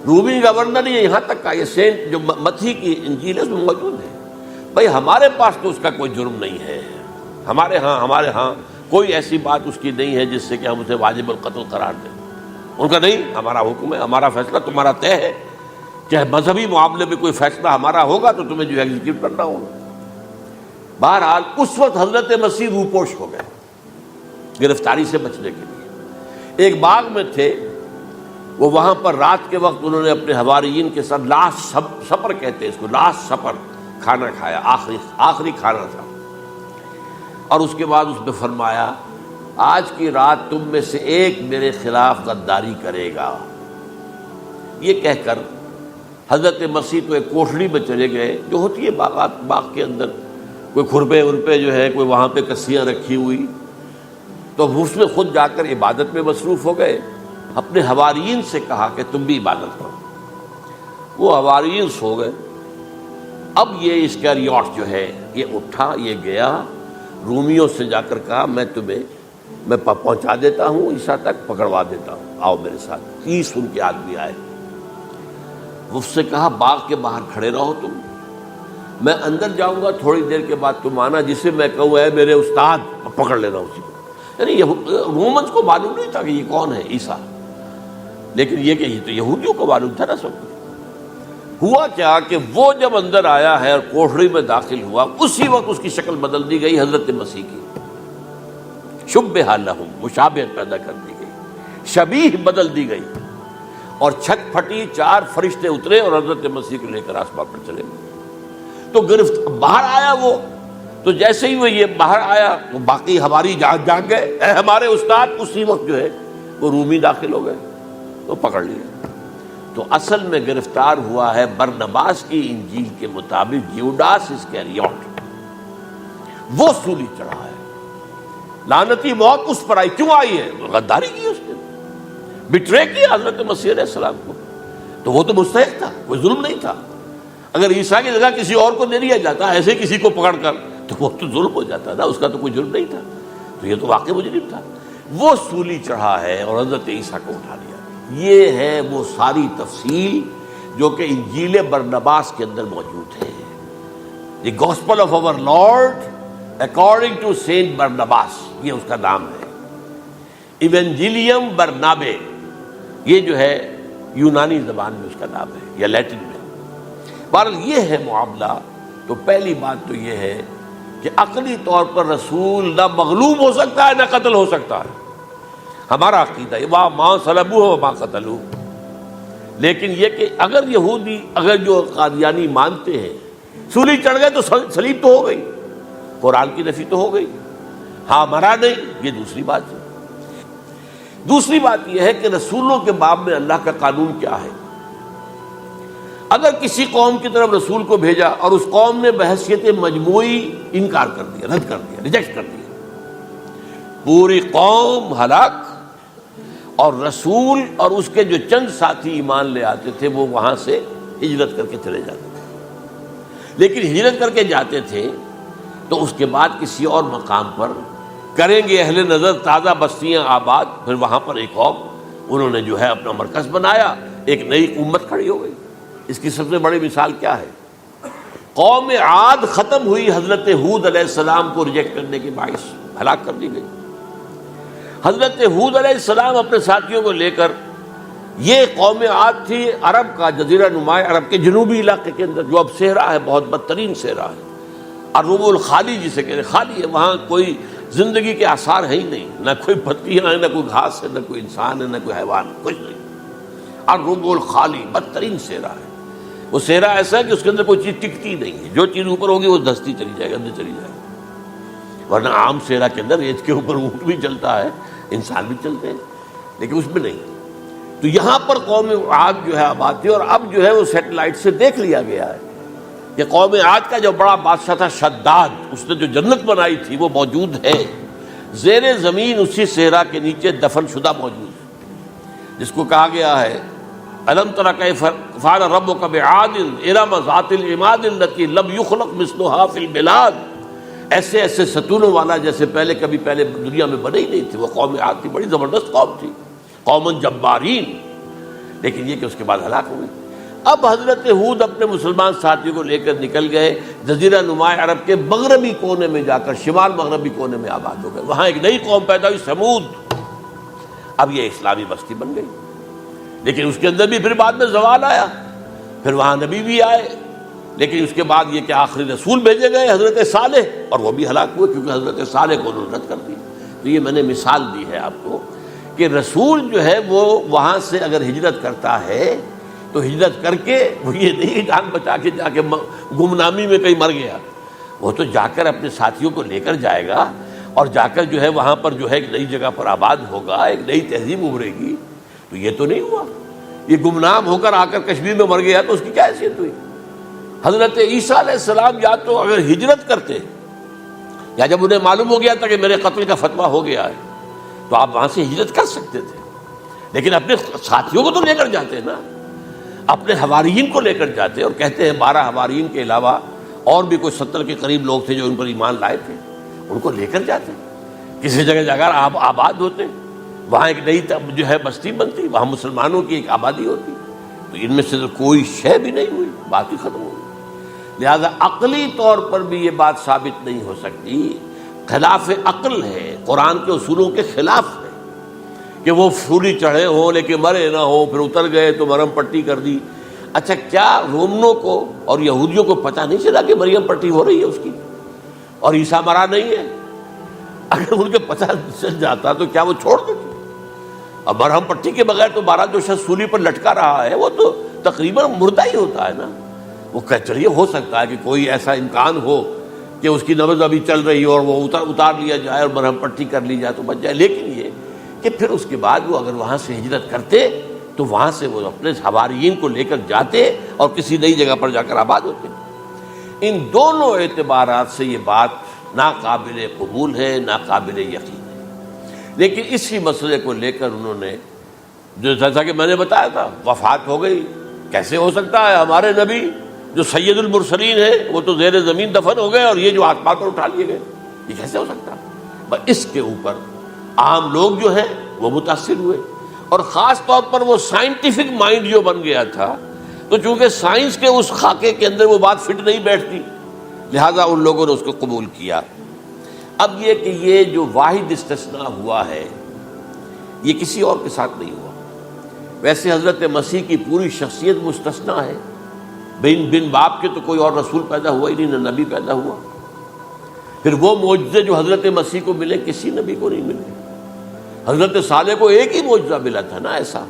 رومی گورنر یہ یہاں تک کا، یہ سینٹ جو متی کی انجیل ہے اس میں موجود ہے، بھائی ہمارے پاس تو اس کا کوئی جرم نہیں ہے، ہمارے ہاں کوئی ایسی بات اس کی نہیں ہے جس سے کہ ہم اسے واجب القتل قرار دیں۔ ان کا نہیں، ہمارا حکم ہے، ہمارا فیصلہ تمہارا طے ہے، چاہے مذہبی معاملے میں کوئی فیصلہ ہمارا ہوگا تو تمہیں جو ایگزیکیوٹ کرنا ہوگا۔ بہرحال اس وقت حضرت مسیح روپوش ہو گئے گرفتاری سے بچنے کے لیے، ایک باغ میں تھے وہ، وہاں پر رات کے وقت انہوں نے اپنے حواریین کے ساتھ لاسٹ سپر کہتے ہیں اس کو، لاسٹ سپر کھانا کھایا، آخری کھانا تھا، اور اس کے بعد اس میں فرمایا آج کی رات تم میں سے ایک میرے خلاف غداری کرے گا۔ یہ کہہ کر حضرت مسیح تو ایک کوٹھڑی میں چلے گئے جو ہوتی ہے باغ کے اندر، کوئی کھرپے ورپے جو ہے، کوئی وہاں پہ کسیاں رکھی ہوئی، تو اس میں خود جا کر عبادت میں مصروف ہو گئے۔ اپنے حواریین سے کہا کہ تم بھی عبادت کرو، وہ حواریین سو گئے۔ اب یہ اسکریوٹ جو ہے یہ اٹھا، یہ گیا رومیوں سے جا کر کہا میں پہنچا دیتا ہوں عیسیٰ تک، پکڑوا دیتا ہوں، آؤ میرے ساتھ۔ 30 ان کے آدمی آئے، اس سے کہا باغ کے باہر کھڑے رہو تم، میں اندر جاؤں گا، تھوڑی دیر کے بعد تم آنا، جسے میں کہوں اے میرے استاد، پکڑ لینا اسی کو۔ یعنی رومنز کو معلوم نہیں تھا کہ یہ کون ہے عیسیٰ، لیکن یہ کہ یہ تو یہودیوں کو معلوم تھا نا سب کو۔ ہوا کیا کہ وہ جب اندر آیا ہے اور کوٹھڑی میں داخل ہوا، اسی وقت اس کی شکل بدل دی گئی حضرت مسیح کی، شبہ لہم، مشابہت پیدا کر دی گئی، شبیہ بدل دی گئی، اور چھت پھٹی، 4 فرشتے اترے اور حضرت مسیح کو لے کر آسمان پر چلے گئے۔ تو باہر آیا وہ، تو جیسے ہی وہ یہ باہر آیا وہ باقی ہماری جاگ گئے، اے ہمارے استاد، اسی وقت جو ہے وہ رومی داخل ہو گئے تو پکڑ لیا۔ تو اصل میں گرفتار ہوا ہے برنباس کی انجیل کے مطابق یوڈاس اسکریوٹ، وہ سولی چڑھا ہے، لعنتی موت اس پر آئی، کیوں آئی ہے؟ غداری کی اس نے، بٹرے کیا حضرت مسیح علیہ السلام کو، تو وہ تو مستحق تھا، کوئی ظلم نہیں تھا۔ اگر عیسیٰ کی جگہ کسی اور کو دے دیا جاتا ایسے کسی کو پکڑ کر تو وہ تو ظلم ہو جاتا نا، اس کا تو کوئی جرم نہیں تھا، تو یہ تو واقعی مجرم تھا۔ وہ سولی چڑھا ہے اور حضرت عیسیٰ کو اٹھا لیا۔ یہ ہے وہ ساری تفصیل جو کہ انجیل برنباس کے اندر موجود ہے، the gospel of our Lord according to saint Barnabas, یہ اس کا نام ہے، ایونجیلیم برنابے، یہ جو ہے یونانی زبان میں اس کا نام ہے یا لیٹن میں۔ بہرحال یہ ہے معاملہ۔ تو پہلی بات تو یہ ہے کہ عقلی طور پر رسول نہ مغلوب ہو سکتا ہے نہ قتل ہو سکتا ہے، ہمارا عقیدہ ہے، ماں صلبوہ و ماں قتلوہ۔ لیکن یہ کہ اگر یہودی، اگر جو قادیانی مانتے ہیں سولی چڑھ گئے تو صلیب تو ہو گئی، قرآن کی نفی تو ہو گئی، ہاں مرا نہیں، یہ دوسری بات ہے۔ دوسری بات یہ ہے کہ رسولوں کے باب میں اللہ کا قانون کیا ہے؟ اگر کسی قوم کی طرف رسول کو بھیجا اور اس قوم نے بحیثیت مجموعی انکار کر دیا، رد کر دیا، ریجیکٹ کر دیا، پوری قوم ہلاک، اور رسول اور اس کے جو چند ساتھی ایمان لے آتے تھے وہ وہاں سے ہجرت کر کے چلے جاتے تھے۔ لیکن ہجرت کر کے جاتے تھے تو اس کے بعد کسی اور مقام پر کریں گے اہل نظر تازہ بستیاں آباد، پھر وہاں پر ایک قوم انہوں نے جو ہے اپنا مرکز بنایا، ایک نئی امت کھڑی ہو گئی۔ اس کی سب سے بڑی مثال کیا ہے؟ قوم عاد ختم ہوئی حضرت ہود علیہ السلام کو ریجیکٹ کرنے کے باعث، ہلاک کر دی گئی۔ حضرت ہود علیہ السلام اپنے ساتھیوں کو لے کر، یہ قوم عاد تھی عرب کا جزیرہ نما عرب کے جنوبی علاقے کے اندر، جو اب صحرا ہے، بہت بدترین صحرا ہے، الربع الخالی جسے کہتے ہیں، خالی ہے، وہاں کوئی زندگی کے آثار ہے ہی نہیں، نہ کوئی پتیاں ہیں، نہ کوئی گھاس ہے، نہ کوئی انسان ہے، نہ کوئی حیوان، کچھ نہیں۔ الربع الخالی، بدترین صحرا ہے۔ وہ صحرا ایسا ہے کہ اس کے اندر کوئی چیز ٹکتی نہیں ہے، جو چیز اوپر ہوگی وہ دھستی چلی جائے گی، اندر چلی جائے گی۔ ورنہ عام صحرا کے اندر ریت کے اوپر اونٹ بھی چلتا ہے، انسان بھی چلتے ہیں، لیکن اس میں نہیں۔ تو یہاں پر قوم عاد جو ہے آباد تھی، اور اب جو ہے وہ سیٹلائٹ سے دیکھ لیا گیا ہے کہ قوم عاد کا جو بڑا بادشاہ تھا شداد، اس نے جو جنت بنائی تھی وہ موجود ہے، زیر زمین اسی صحرا کے نیچے دفن شدہ موجود ہے، جس کو کہا گیا ہے الم تر کیف فعل ربک بعاد ارم ذات العماد التي لم يخلق مثلها في البلاد، ایسے ایسے ستونوں والا جیسے پہلے دنیا میں بنے ہی نہیں تھے۔ وہ قوم عاد تھی، بڑی زبردست قوم تھی، قوم جبارین، لیکن یہ کہ اس کے بعد ہلاک ہو گئی۔ اب حضرت ہود اپنے مسلمان ساتھیوں کو لے کر نکل گئے، جزیرہ نما عرب کے مغربی کونے میں جا کر، شمال مغربی کونے میں آباد ہو گئے۔ وہاں ایک نئی قوم پیدا ہوئی، سمود۔ اب یہ اسلامی بستی بن گئی، لیکن اس کے اندر بھی پھر بعد میں زوال آیا، پھر وہاں نبی بھی آئے، لیکن اس کے بعد یہ کہ آخری رسول بھیجے گئے حضرت صالح، اور وہ بھی ہلاک ہوئے کیونکہ حضرت صالح کو انہوں نے رد کر دی۔ تو یہ میں نے مثال دی ہے آپ کو کہ رسول جو ہے وہ وہاں سے اگر ہجرت کرتا ہے تو ہجرت کر کے وہ یہ نہیں جان بچا کے جا کے گمنامی میں کہیں مر گیا، وہ تو جا کر اپنے ساتھیوں کو لے کر جائے گا اور جا کر جو ہے وہاں پر جو ہے ایک نئی جگہ پر آباد ہوگا، ایک نئی تہذیب ابھرے گی۔ تو یہ تو نہیں ہوا، یہ گمنام ہو کر آ کر کشمیر میں مر گیا تو اس کی کیا حیثیت ہوئی؟ حضرت عیسیٰ علیہ السلام یا تو اگر ہجرت کرتے یا جب انہیں معلوم ہو گیا تھا کہ میرے قتل کا فتویٰ ہو گیا ہے تو آپ وہاں سے ہجرت کر سکتے تھے، لیکن اپنے ساتھیوں کو تو لے کر جاتے نا، اپنے حواریین کو لے کر جاتے، اور کہتے ہیں 12 حواریین کے علاوہ اور بھی کوئی 70 کے قریب لوگ تھے جو ان پر ایمان لائے تھے، ان کو لے کر جاتے، کسی جگہ جا کر آپ آباد ہوتے، وہاں ایک نئی جو ہے بستی بنتی، وہاں مسلمانوں کی ایک آبادی ہوتی۔ تو ان میں سے تو کوئی شے بھی نہیں ہوئی، بات ہی ختم ہو گئی۔ لہذا عقلی طور پر بھی یہ بات ثابت نہیں ہو سکتی، خلاف عقل ہے، قرآن کے اصولوں کے خلاف ہے کہ وہ سولی چڑھے ہوں لیکن مرے نہ ہوں، پھر اتر گئے تو مرہم پٹی کر دی۔ اچھا کیا رومنوں کو اور یہودیوں کو پتہ نہیں چلا کہ مریم پٹی ہو رہی ہے اس کی اور عیسیٰ مرا نہیں ہے؟ اگر ان کے پتہ چل جاتا تو کیا وہ چھوڑ دیتے؟ اب مرہم پٹی کے بغیر تو 12 جو شخص سولی پر لٹکا رہا ہے وہ تو تقریباً مردہ ہی ہوتا ہے نا۔ وہ کہ چلیے ہو سکتا ہے کہ کوئی ایسا امکان ہو کہ اس کی نبض ابھی چل رہی ہو اور وہ اتار لیا جائے اور مرہم پٹی کر لی جائے تو بچ جائے، لیکن یہ کہ پھر اس کے بعد وہ اگر وہاں سے ہجرت کرتے تو وہاں سے وہ اپنے حواریین کو لے کر جاتے اور کسی نئی جگہ پر جا کر آباد ہوتے۔ ان دونوں اعتبارات سے یہ بات ناقابل قبول ہے، ناقابل یقین ہے۔ لیکن اسی مسئلے کو لے کر انہوں نے جو جیسا کہ میں نے بتایا تھا، وفات ہو گئی، کیسے ہو سکتا ہے ہمارے نبی جو سید المرسلین ہیں وہ تو زیر زمین دفن ہو گئے اور یہ جو آسمان پر اٹھا لیے گئے، یہ کیسے ہو سکتا؟ بس اس کے اوپر عام لوگ جو ہیں وہ متاثر ہوئے، اور خاص طور پر وہ سائنٹیفک مائنڈ جو بن گیا تھا، تو چونکہ سائنس کے اس خاکے کے اندر وہ بات فٹ نہیں بیٹھتی، لہذا ان لوگوں نے اس کو قبول کیا۔ اب یہ کہ یہ جو واحد استثناء ہوا ہے یہ کسی اور کے ساتھ نہیں ہوا۔ ویسے حضرت مسیح کی پوری شخصیت مستثنیٰ ہے، بن باپ کے تو کوئی اور رسول پیدا ہوا ہی نہیں، نہ نبی پیدا ہوا۔ پھر وہ معجزے جو حضرت مسیح کو ملے کسی نبی کو نہیں ملے۔ حضرت صالح کو ایک ہی معجزہ ملا تھا نا ایسا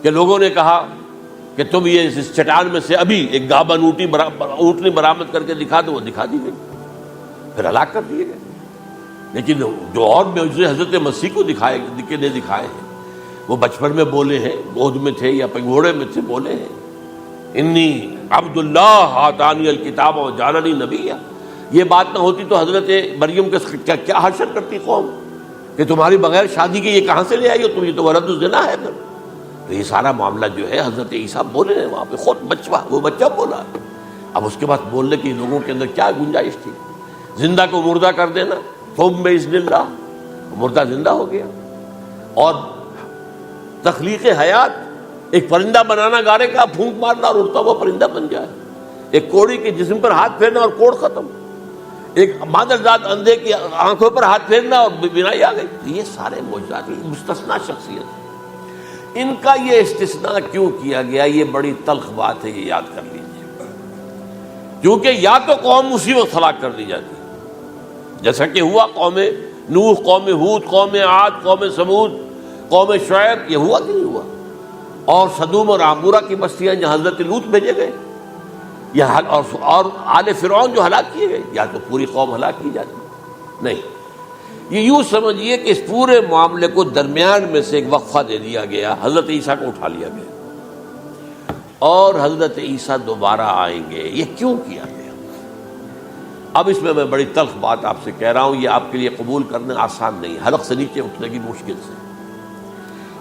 کہ لوگوں نے کہا کہ تم یہ اس چٹان میں سے ابھی ایک گابن اونٹنی برآمد کر کے دکھا دو، وہ دکھا دی گئی، پھر ہلاک کر دیے گئے۔ لیکن جو اور معجزے حضرت مسیح کو دکھائے ہیں وہ بچپن میں بولے ہیں، گود میں تھے یا پگھوڑے میں تھے، بولے ہیں انی عبد اللہ آتانی الکتاب وجعلنی نبیا۔ یہ بات نہ ہوتی تو حضرت مریم کے کیا حشر کرتی قوم کہ تمہاری بغیر شادی کے یہ کہاں سے لے آئی ہو تم، یہ تو ولد الزنا ہے۔ پھر تو یہ سارا معاملہ جو ہے حضرت عیسیٰ بولے ہیں وہاں پہ، خود وہ بچہ بولا۔ اب اس کے بعد بولنے کی لوگوں کے اندر کیا گنجائش تھی؟ زندہ کو مردہ کر دینا، ثم بإذن اللہ، مردہ زندہ ہو گیا، اور تخلیق حیات، ایک پرندہ بنانا گارے کا، پھونک مارنا اور اڑتا ہوا پرندہ بن جائے، ایک کوڑی کے جسم پر ہاتھ پھیرنا اور کوڑ ختم، ایک مادرزاد اندھے کی آنکھوں پر ہاتھ پھیرنا اور بینائی آ گئی۔ یہ سارے معجزات مستثنیٰ شخصیت، ان کا یہ استثناء کیوں کیا گیا؟ یہ بڑی تلخ بات ہے، یہ یاد کر لیجیے، کیونکہ یا تو قوم اسی وقت ہلاک کر دی جاتی جیسا کہ ہوا قوم نوح، قوم ہود، قوم عاد، قوم سمود، قوم شعیب، یہ ہوا کہ نہیں ہوا؟ اور صدوم اور عمورہ کی بستیاں جہاں حضرت لوط بھیجے گئے، اور آل فرعون جو ہلاک کیے گئے، یا تو پوری قوم ہلاک کی جاتی؟ نہیں، یہ یوں سمجھیے کہ اس پورے معاملے کو درمیان میں سے ایک وقفہ دے دیا گیا، حضرت عیسیٰ کو اٹھا لیا گیا، اور حضرت عیسیٰ دوبارہ آئیں گے۔ یہ کیوں کیا گیا؟ اب اس میں بڑی تلخ بات آپ سے کہہ رہا ہوں، یہ آپ کے لیے قبول کرنا آسان نہیں، حلق سے نیچے اٹھنے کی مشکل سے۔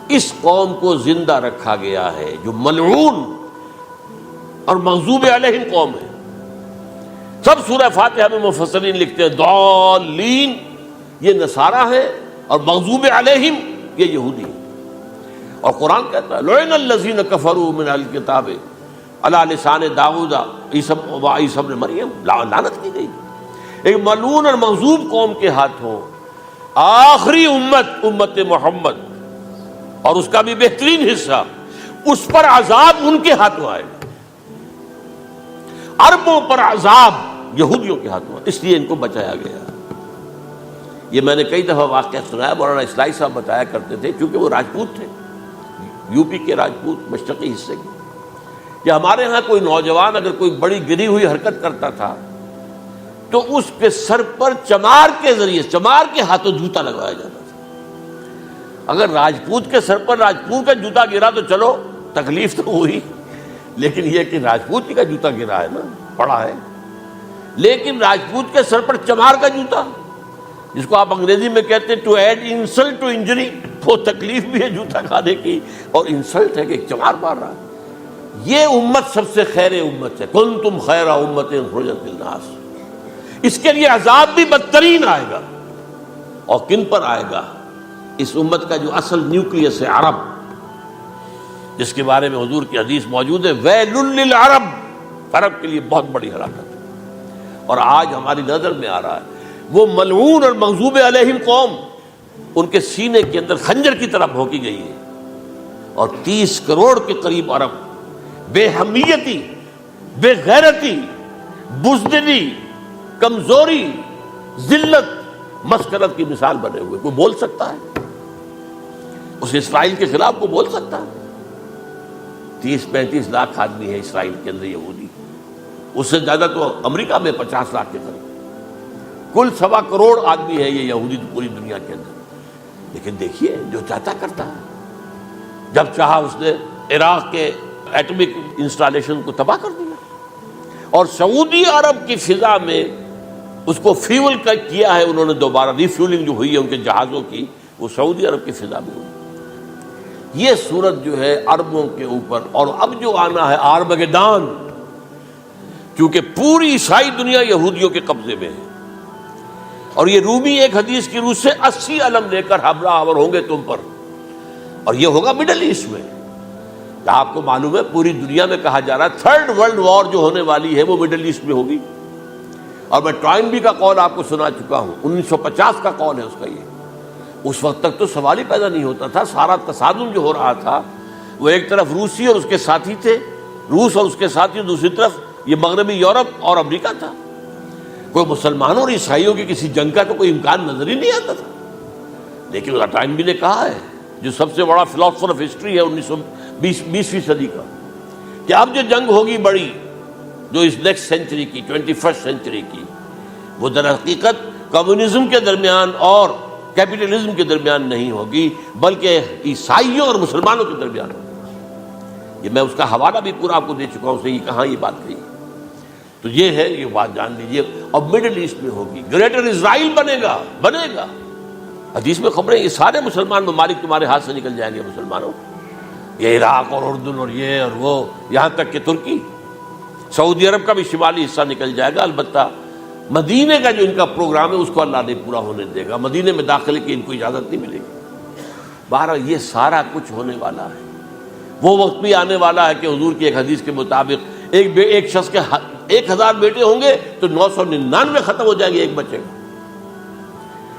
اس قوم کو زندہ رکھا گیا ہے جو ملعون اور مغضوب علیہم قوم ہے۔ سب سورہ فاتحہ میں مفسرین لکھتے ہیں ضالین یہ نصارہ ہیں اور مغضوب علیہم یہ یہودی ہیں، اور قرآن کہتا ہے لعن الذین کفروا من الکتاب علی لسان داؤد وعیسی ابن مریم، لعنت کی گئی ایک ملعون اور مغضوب قوم کے ہاتھوں آخری امت محمد، اور اس کا بھی بہترین حصہ، اس پر عذاب ان کے ہاتھوں آئے گا۔ اربوں پر عذاب یہودیوں کے ہاتھوں، اس لیے ان کو بچایا گیا۔ یہ میں نے کئی دفعہ واقعہ سنایا، مولانا اصلاحی صاحب بتایا کرتے تھے، کیونکہ وہ راجپوت تھے، یو پی کے راجپوت، مشرقی حصے کے، کہ ہمارے ہاں کوئی نوجوان اگر کوئی بڑی گری ہوئی حرکت کرتا تھا تو اس کے سر پر چمار کے ذریعے، چمار کے ہاتھوں جوتا لگوایا جاتا تھا۔ اگر راجپوت کے سر پر راجپوت کا جوتا گرا تو چلو تکلیف تو ہوئی، لیکن یہ کہ راجپوت ہی کا جوتا گرا ہے نا، پڑا ہے، لیکن راجپوت کے سر پر چمار کا جوتا، جس کو آپ انگریزی میں کہتے ہیں to add insult to injury, وہ تکلیف بھی ہے جوتا کھانے کی اور انسلٹ ہے کہ ایک چمار مار رہا ہے۔ یہ امت سب سے خیر امت ہے، کنتم خیر امت اخرجت للناس۔ اس کے لیے عذاب بھی بدترین آئے گا، اور کن پر آئے گا؟ اس امت کا جو اصل نیوکلیس ہے عرب، جس کے بارے میں حضور کی حدیث موجود ہے، ویل للعرب، عرب کے لیے بہت بڑی ہلاکت ہے۔ اور آج ہماری نظر میں آ رہا ہے وہ ملعون اور مغضوب علیہم قوم، ان کے سینے کے اندر خنجر کی طرح بھونکی گئی ہے، اور 30 کروڑ کے قریب عرب بے حمیتی، بے غیرتی، بزدلی، کمزوری، ذلت، مسکنت کی مثال بنے ہوئے۔ کوئی بول سکتا ہے اس اسرائیل کے خلاف؟ کوئی بول سکتا ہے؟ 30-35 لاکھ آدمی ہے اسرائیل کے اندر یہودی، اس سے زیادہ تو امریکہ میں 50 لاکھ کے قریب، کل 1.25 کروڑ آدمی ہے یہ یہودی پوری دنیا کے اندر۔ لیکن دیکھیے جو چاہتا کرتا ہے، جب چاہا اس نے عراق کے ایٹمک انسٹالیشن کو تباہ کر دیا، اور سعودی عرب کی فضا میں اس کو فیول کا کیا ہے انہوں نے، دوبارہ ری فیولنگ جو ہوئی ہے ان کے جہازوں کی، وہ سعودی عرب کی فضا میں ہوئی۔ یہ صورت جو ہے عربوں کے اوپر، اور اب جو آنا ہے آرمگیدان، کیونکہ پوری عیسائی دنیا یہودیوں کے قبضے میں ہے، اور یہ رومی ایک حدیث کی روح سے 80 علم لے کر حملہ آور ہوں گے تم پر، اور یہ ہوگا مڈل ایسٹ میں۔ آپ کو معلوم ہے پوری دنیا میں کہا جا رہا ہے 3rd ورلڈ وار جو ہونے والی ہے وہ مڈل ایسٹ میں ہوگی، اور میں ٹوائنبی کا قول آپ کو سنا چکا ہوں، 1950 کا قول ہے اس کا۔ یہ اس وقت تک تو سوال ہی پیدا نہیں ہوتا تھا، سارا تصادم جو ہو رہا تھا وہ ایک طرف روسی اور اس کے ساتھی تھے، روس اور اس کے ساتھی، دوسری طرف یہ مغربی یورپ اور امریکہ تھا۔ کوئی مسلمانوں اور عیسائیوں کی کسی جنگ کا تو کوئی امکان نظر ہی نہیں آتا تھا۔ لیکن ٹائنبی نے کہا ہے، جو سب سے بڑا فلاسفر آف ہسٹری ہے 20ویں صدی کا، کہ اب جو جنگ ہوگی بڑی، جو اس نیکسٹ سینچری کی، 21st سینچری کی، وہ در حقیقت کمیونزم کے درمیان اور کیپٹلزم کے درمیان نہیں ہوگی، بلکہ عیسائیوں اور مسلمانوں کے درمیان ہوگی۔ یہ میں اس کا حوالہ بھی پورا آپ کو دے چکا ہوں، سے یہ کہاں یہ بات کہی، تو یہ ہے، یہ بات جان لیجئے۔ اور مڈل ایسٹ میں ہوگی، گریٹر اسرائیل بنے گا۔ حدیث میں خبریں، یہ سارے مسلمان ممالک تمہارے ہاتھ سے نکل جائیں گے مسلمانوں، یہ عراق اور اردن اور یہ اور وہ، یہاں تک کہ ترکی، سعودی عرب کا بھی شمالی حصہ نکل جائے گا۔ البتہ مدینے کا جو ان کا پروگرام ہے اس کو اللہ نہیں پورا ہونے دے گا، مدینے میں داخلے کی ان کو اجازت نہیں ملے گی۔ بہرحال یہ سارا کچھ ہونے والا ہے۔ وہ وقت بھی آنے والا ہے کہ حضور کی ایک حدیث کے مطابق ایک شخص کے 1000 بیٹے ہوں گے تو 999 ختم ہو جائیں گے، ایک بچے گا۔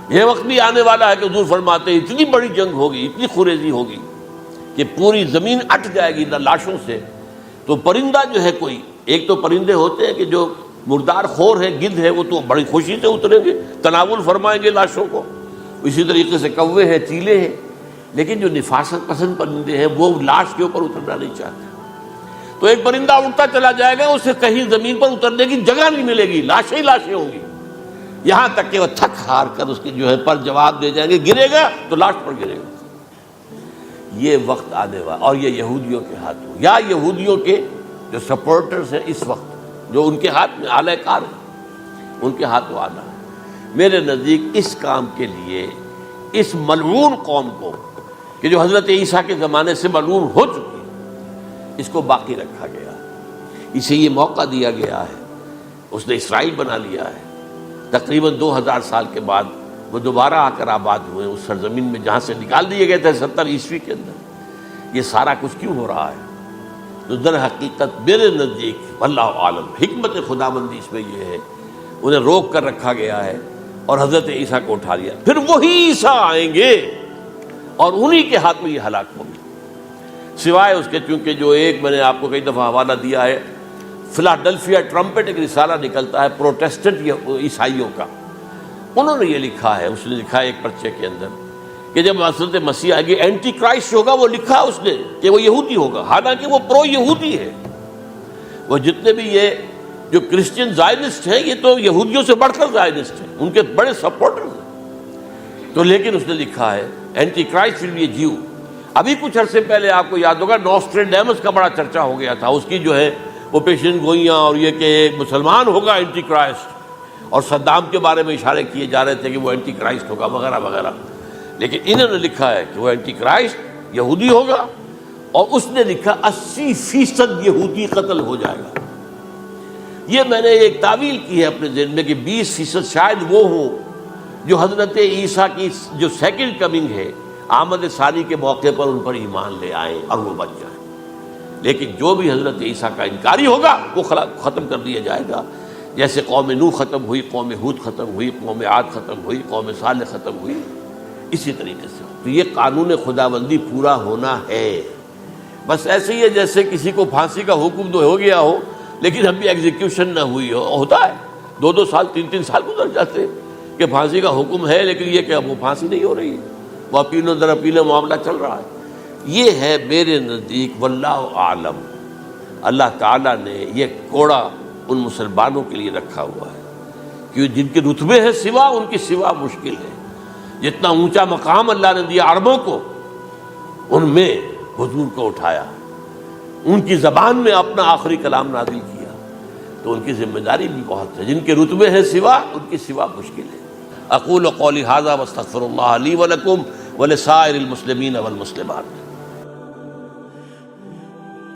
یہ وقت بھی آنے والا ہے کہ حضور فرماتے ہیں اتنی بڑی جنگ ہوگی، اتنی خوریزی ہوگی کہ پوری زمین اٹ جائے گی لاشوں سے۔ تو پرندہ جو ہے، کوئی ایک تو پرندے ہوتے ہیں کہ جو مردار خور ہے، گدھ ہے، وہ تو بڑی خوشی سے اتریں گے، تناول فرمائیں گے لاشوں کو۔ اسی طریقے سے کوے ہیں، چیلے ہیں، لیکن جو نفاست پسند پرندے ہیں وہ لاش کے اوپر اترنا نہیں چاہتے۔ تو ایک پرندہ اڑتا چلا جائے گا، اسے کہیں زمین پر اترنے کی جگہ نہیں ملے گی، لاشیں ہی لاشیں ہوں گی، یہاں تک کہ وہ تھک ہار کر اس کے جو ہے پر جواب دے جائیں گے، گرے گا تو لاش پر گرے گا۔ یہ وقت آنے والا، اور یہ یہودیوں کے ہاتھوں، یا یہودیوں کے جو سپورٹرز ہیں اس وقت، جو ان کے ہاتھ میں اعلی کار ہیں، ان کے ہاتھوں آنا ہے۔ میرے نزدیک اس کام کے لیے اس ملعون قوم کو، کہ جو حضرت عیسیٰ کے زمانے سے ملعون ہو چکی ہے، اس کو باقی رکھا گیا ہے، اسے یہ موقع دیا گیا ہے۔ اس نے اسرائیل بنا لیا ہے، تقریباً 2000 سال کے بعد وہ دوبارہ آ کر آباد ہوئے اس سرزمین میں جہاں سے نکال دیے گئے تھے 70 عیسوی کے اندر۔ یہ سارا کچھ کیوں ہو رہا ہے؟ تو در حقیقت میرے نزدیک اللہ عالم حکمت خداوندی اس میں یہ ہے، انہیں روک کر رکھا گیا ہے اور حضرت عیسیٰ کو اٹھا لیا، پھر وہی عیسیٰ آئیں گے اور انہی کے ہاتھ میں یہ ہلاک ہوگی، سوائے اس کے چونکہ جو ایک میں نے آپ کو کئی دفعہ حوالہ دیا ہے فلاڈلفیا ٹرمپٹ ایک رسالہ نکلتا ہے پروٹیسٹنٹ عیسائیوں کا، انہوں نے یہ لکھا ہے، اس نے لکھا ہے ایک پرچے کے اندر کہ جب حضرت مسیح آئے گی اینٹی کرائسٹ ہوگا، وہ لکھا اس نے کہ وہ یہودی ہوگا، حالانکہ وہ پرو یہودی ہے۔ وہ جتنے بھی یہ جو کرسچن زائنسٹ ہیں یہ تو یہودیوں سے بڑھ کر زائنسٹ ہیں، ان کے بڑے سپورٹرز ہیں، تو لیکن اس نے لکھا ہے اینٹی کرائسٹ ول بی اے جیو۔ ابھی کچھ عرصے پہلے آپ کو یاد ہوگا نوسٹریڈیمس کا بڑا چرچا ہو گیا تھا، اس کی جو ہے وہ پیشن گوئیاں اور یہ کہ مسلمان ہوگا اینٹی کرائسٹ، اور صدام کے بارے میں اشارے کیے جا رہے تھے کہ وہ اینٹی کرائسٹ ہوگا وغیرہ وغیرہ، لیکن انہوں نے لکھا ہے کہ وہ اینٹی کرائسٹ یہودی ہوگا، اور اس نے لکھا 80% یہودی قتل ہو جائے گا۔ یہ میں نے ایک تعویل کی ہے اپنے ذہن میں کہ 20% شاید وہ ہوں جو حضرت عیسیٰ کی جو سیکنڈ کمنگ ہے آمد ثانی کے موقع پر ان پر ایمان لے آئیں اور وہ بچ جائیں، لیکن جو بھی حضرت عیسیٰ کا انکاری ہوگا وہ ختم کر دیا جائے گا، جیسے قوم نوح ختم ہوئی، قوم ہود ختم ہوئی، قوم عاد ختم ہوئی، قوم صالح ختم ہوئی، اسی طریقے سے۔ تو یہ قانون خداوندی پورا ہونا ہے، بس ایسے ہی ہے جیسے کسی کو پھانسی کا حکم تو ہو گیا ہو لیکن ابھی ایگزیکیوشن نہ ہوئی ہو، ہوتا ہے 2 سال 3 سال گزر جاتے ہیں کہ پھانسی کا حکم ہے لیکن یہ کہ اب وہ پھانسی نہیں ہو رہی ہے، وہ اپیلوں در اپیلوں معاملہ چل رہا ہے۔ یہ ہے میرے نزدیک واللہ عالم، اللہ تعالیٰ نے یہ کوڑا ان مسلمانوں کے لیے رکھا ہوا ہے کہ جن کے رتبے ہیں سوا، ان کی سوا مشکل ہے۔ جتنا اونچا مقام اللہ نے دیا عربوں کو، ان میں حضور کو اٹھایا، ان کی زبان میں اپنا آخری کلام نازل کیا، تو ان کی ذمہ داری بھی بہت ہے۔ جن کے رتبے ہیں سوا، ان کی سوا مشکل ہے۔ اقول قولی ھذا واستغفر اللہ لی ولکم ولسائر المسلمین والمسلمات۔